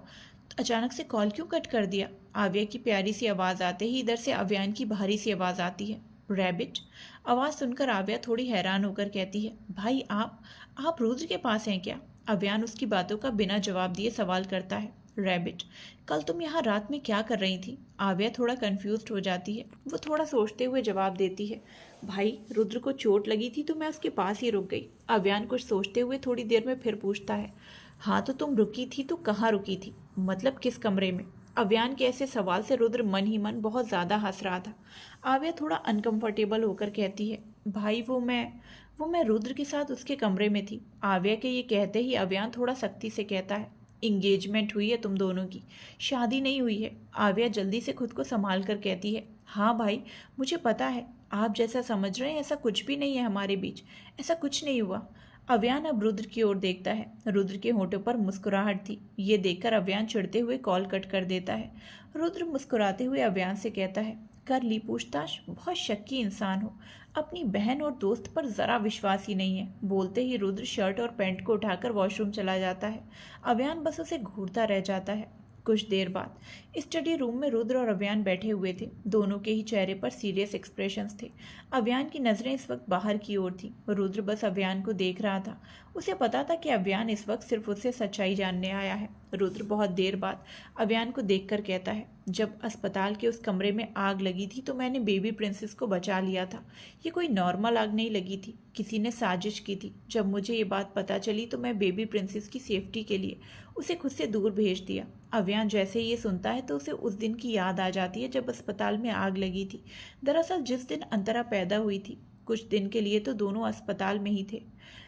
अचानक से कॉल क्यों कट कर दिया? आव्या की प्यारी सी आवाज़ आते ही इधर से अव्यान की भारी सी आवाज़ आती है, रैबिट? आवाज़ सुनकर आव्या थोड़ी हैरान होकर कहती है, भाई आप रुद्र के पास हैं क्या? अव्यान उसकी बातों का बिना जवाब दिए सवाल करता है, रैबिट कल तुम यहाँ रात में क्या कर रही थी? आव्या थोड़ा कंफ्यूज्ड हो जाती है। वो थोड़ा सोचते हुए जवाब देती है, भाई रुद्र को चोट लगी थी तो मैं उसके पास ही रुक गई। अव्यान कुछ सोचते हुए थोड़ी देर में फिर पूछता है, हाँ तो तुम रुकी थी तो कहाँ रुकी थी? मतलब किस कमरे में? अव्यान के ऐसे सवाल से रुद्र मन ही मन बहुत ज़्यादा हंस रहा था। आव्या थोड़ा अनकंफर्टेबल होकर कहती है, भाई वो मैं रुद्र के साथ उसके कमरे में थी। आव्या के ये कहते ही अव्यान थोड़ा सख्ती से कहता है, इंगेजमेंट हुई है तुम दोनों की, शादी नहीं हुई है। आव्या जल्दी से खुद को संभाल कर कहती है, हाँ भाई मुझे पता है, आप जैसा समझ रहे हैं ऐसा कुछ भी नहीं है हमारे बीच, ऐसा कुछ नहीं हुआ। अव्यान अब रुद्र की ओर देखता है। रुद्र के होठों पर मुस्कुराहट थी। ये देखकर अव्यान चिढ़ते हुए कॉल कट कर देता है। रुद्र मुस्कुराते हुए अव्यान से कहता है, कर ली पूछताछ? बहुत शक्की इंसान हो, अपनी बहन और दोस्त पर ज़रा विश्वास ही नहीं है। बोलते ही रुद्र शर्ट और पैंट को उठाकर वॉशरूम चला जाता है। अव्यान बस उसे घूरता रह जाता है। कुछ देर बाद स्टडी रूम में रुद्र और अव्यान बैठे हुए थे। दोनों के ही चेहरे पर सीरियस एक्सप्रेशंस थे। अव्यान की नज़रें इस वक्त बाहर की ओर थीं। रुद्र बस अव्यान को देख रहा था। उसे पता था कि अव्यान इस वक्त सिर्फ उससे सच्चाई जानने आया है। रुद्र बहुत देर बाद अव्यान को देखकर कहता है, जब अस्पताल के उस कमरे में आग लगी थी तो मैंने बेबी प्रिंसेस को बचा लिया था। ये कोई नॉर्मल आग नहीं लगी थी, किसी ने साजिश की थी। जब मुझे ये बात पता चली तो मैं बेबी प्रिंसेस की सेफ्टी के लिए उसे खुद से दूर भेज दिया। अव्यान जैसे ही ये सुनता है तो उसे उस दिन की याद आ जाती है जब अस्पताल में आग लगी थी। दरअसल जिस दिन अंतरा पैदा हुई थी, कुछ दिन के लिए तो दोनों अस्पताल में ही थे,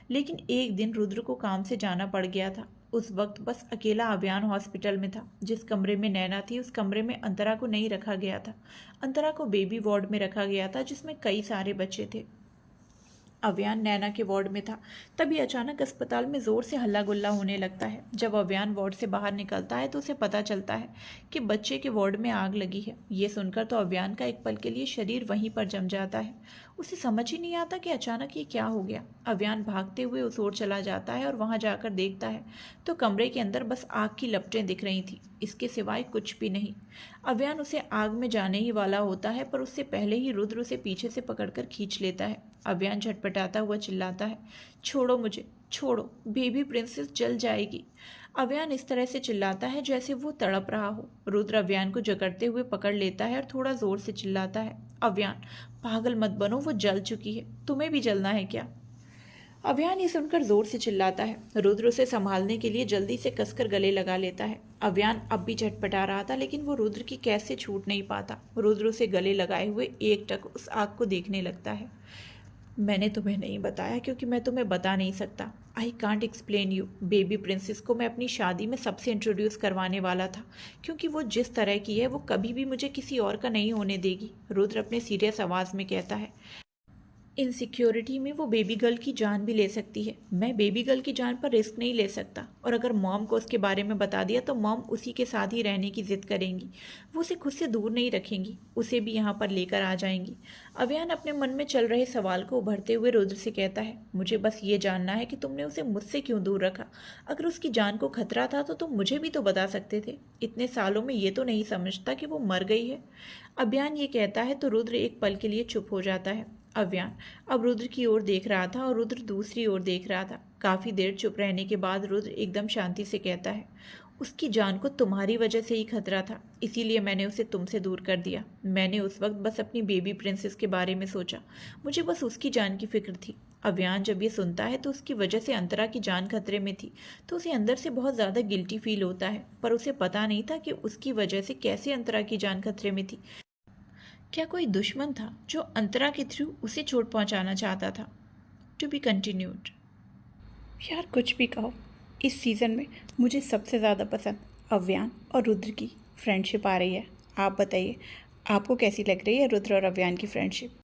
लेकिन एक दिन रुद्र को काम से जाना पड़ गया था। उस वक्त बस अकेला अव्यान हॉस्पिटल में था। जिस कमरे में नैना थी उस कमरे में अंतरा को नहीं रखा गया था। अंतरा को बेबी वार्ड में रखा गया था जिसमें कई सारे बच्चे थे। अव्यान नैना के वार्ड में था। तभी अचानक अस्पताल में ज़ोर से हल्ला गुल्ला होने लगता है। जब अव्यान वार्ड से बाहर निकलता है तो उसे पता चलता है कि बच्चे के वार्ड में आग लगी है। ये सुनकर तो अव्यान का एक पल के लिए शरीर वहीं पर जम जाता है। उसे समझ ही नहीं आता कि अचानक ये क्या हो गया। अव्यान भागते हुए उस ओर चला जाता है और वहां जाकर देखता है तो कमरे के अंदर बस आग की लपटें दिख रही थी, इसके सिवाय कुछ भी नहीं। अव्यान उसे आग में जाने ही वाला होता है, पर उससे पहले ही रुद्र उसे पीछे से पकड़कर खींच लेता है। अव्यान झटपटाता हुआ चिल्लाता है, छोड़ो मुझे, छोड़ो, बेबी प्रिंसेस जल जाएगी। अव्यान इस तरह से चिल्लाता है जैसे वो तड़प रहा हो। रुद्र अव्यान को जकड़ते हुए पकड़ लेता है और थोड़ा जोर से चिल्लाता है, अव्यान पागल मत बनो, वो जल चुकी है, तुम्हें भी जलना है क्या? अव्यान ये सुनकर जोर से चिल्लाता है। रुद्र उसे संभालने के लिए जल्दी से कसकर गले लगा लेता है। अव्यान अब भी झटपटा रहा था, लेकिन वो रुद्र की कैद से छूट नहीं पाता। रुद्र उसे गले लगाए हुए एकटक उस आग को देखने लगता है। मैंने तुम्हें नहीं बताया क्योंकि मैं तुम्हें बता नहीं सकता। I can't explain you. Baby princess को मैं अपनी शादी में सबसे इंट्रोड्यूस करवाने वाला था, क्योंकि वो जिस तरह की है वो कभी भी मुझे किसी और का नहीं होने देगी। रुद्र अपने सीरियस आवाज़ में कहता है। इनसिक्योरिटी में वो बेबी गर्ल की जान भी ले सकती है। मैं बेबी गर्ल की जान पर रिस्क नहीं ले सकता, और अगर मॉम को उसके बारे में बता दिया तो मॉम उसी के साथ ही रहने की जिद करेंगी। वो उसे खुद से दूर नहीं रखेंगी, उसे भी यहाँ पर लेकर आ जाएंगी। अभियान अपने मन में चल रहे सवाल को उभरते हुए रुद्र से कहता है, मुझे बस ये जानना है कि तुमने उसे मुझसे क्यों दूर रखा। अगर उसकी जान को खतरा था तो तुम मुझे भी तो बता सकते थे। इतने सालों में ये तो नहीं समझता कि वो मर गई है। अभियान ये कहता है तो रुद्र एक पल के लिए चुप हो जाता है। अव्यान अब रुद्र की ओर देख रहा था और रुद्र दूसरी ओर देख रहा था। काफी देर चुप रहने के बाद रुद्र एकदम शांति से कहता है, उसकी जान को तुम्हारी वजह से ही खतरा था, इसीलिए मैंने उसे तुमसे दूर कर दिया। मैंने उस वक्त बस अपनी बेबी प्रिंसेस के बारे में सोचा, मुझे बस उसकी जान की फिक्र थी। अव्यान जब ये सुनता है तो उसकी वजह से अंतरा की जान खतरे में थी, तो उसे अंदर से बहुत ज़्यादा गिल्टी फील होता है, पर उसे पता नहीं था कि उसकी वजह से कैसे अंतरा की जान खतरे में थी। क्या कोई दुश्मन था जो अंतरा के थ्रू उसे चोट पहुंचाना चाहता था? To be continued. यार कुछ भी कहो, इस सीज़न में मुझे सबसे ज़्यादा पसंद अव्यान और रुद्र की फ्रेंडशिप आ रही है। आप बताइए, आपको कैसी लग रही है रुद्र और अव्यान की फ्रेंडशिप?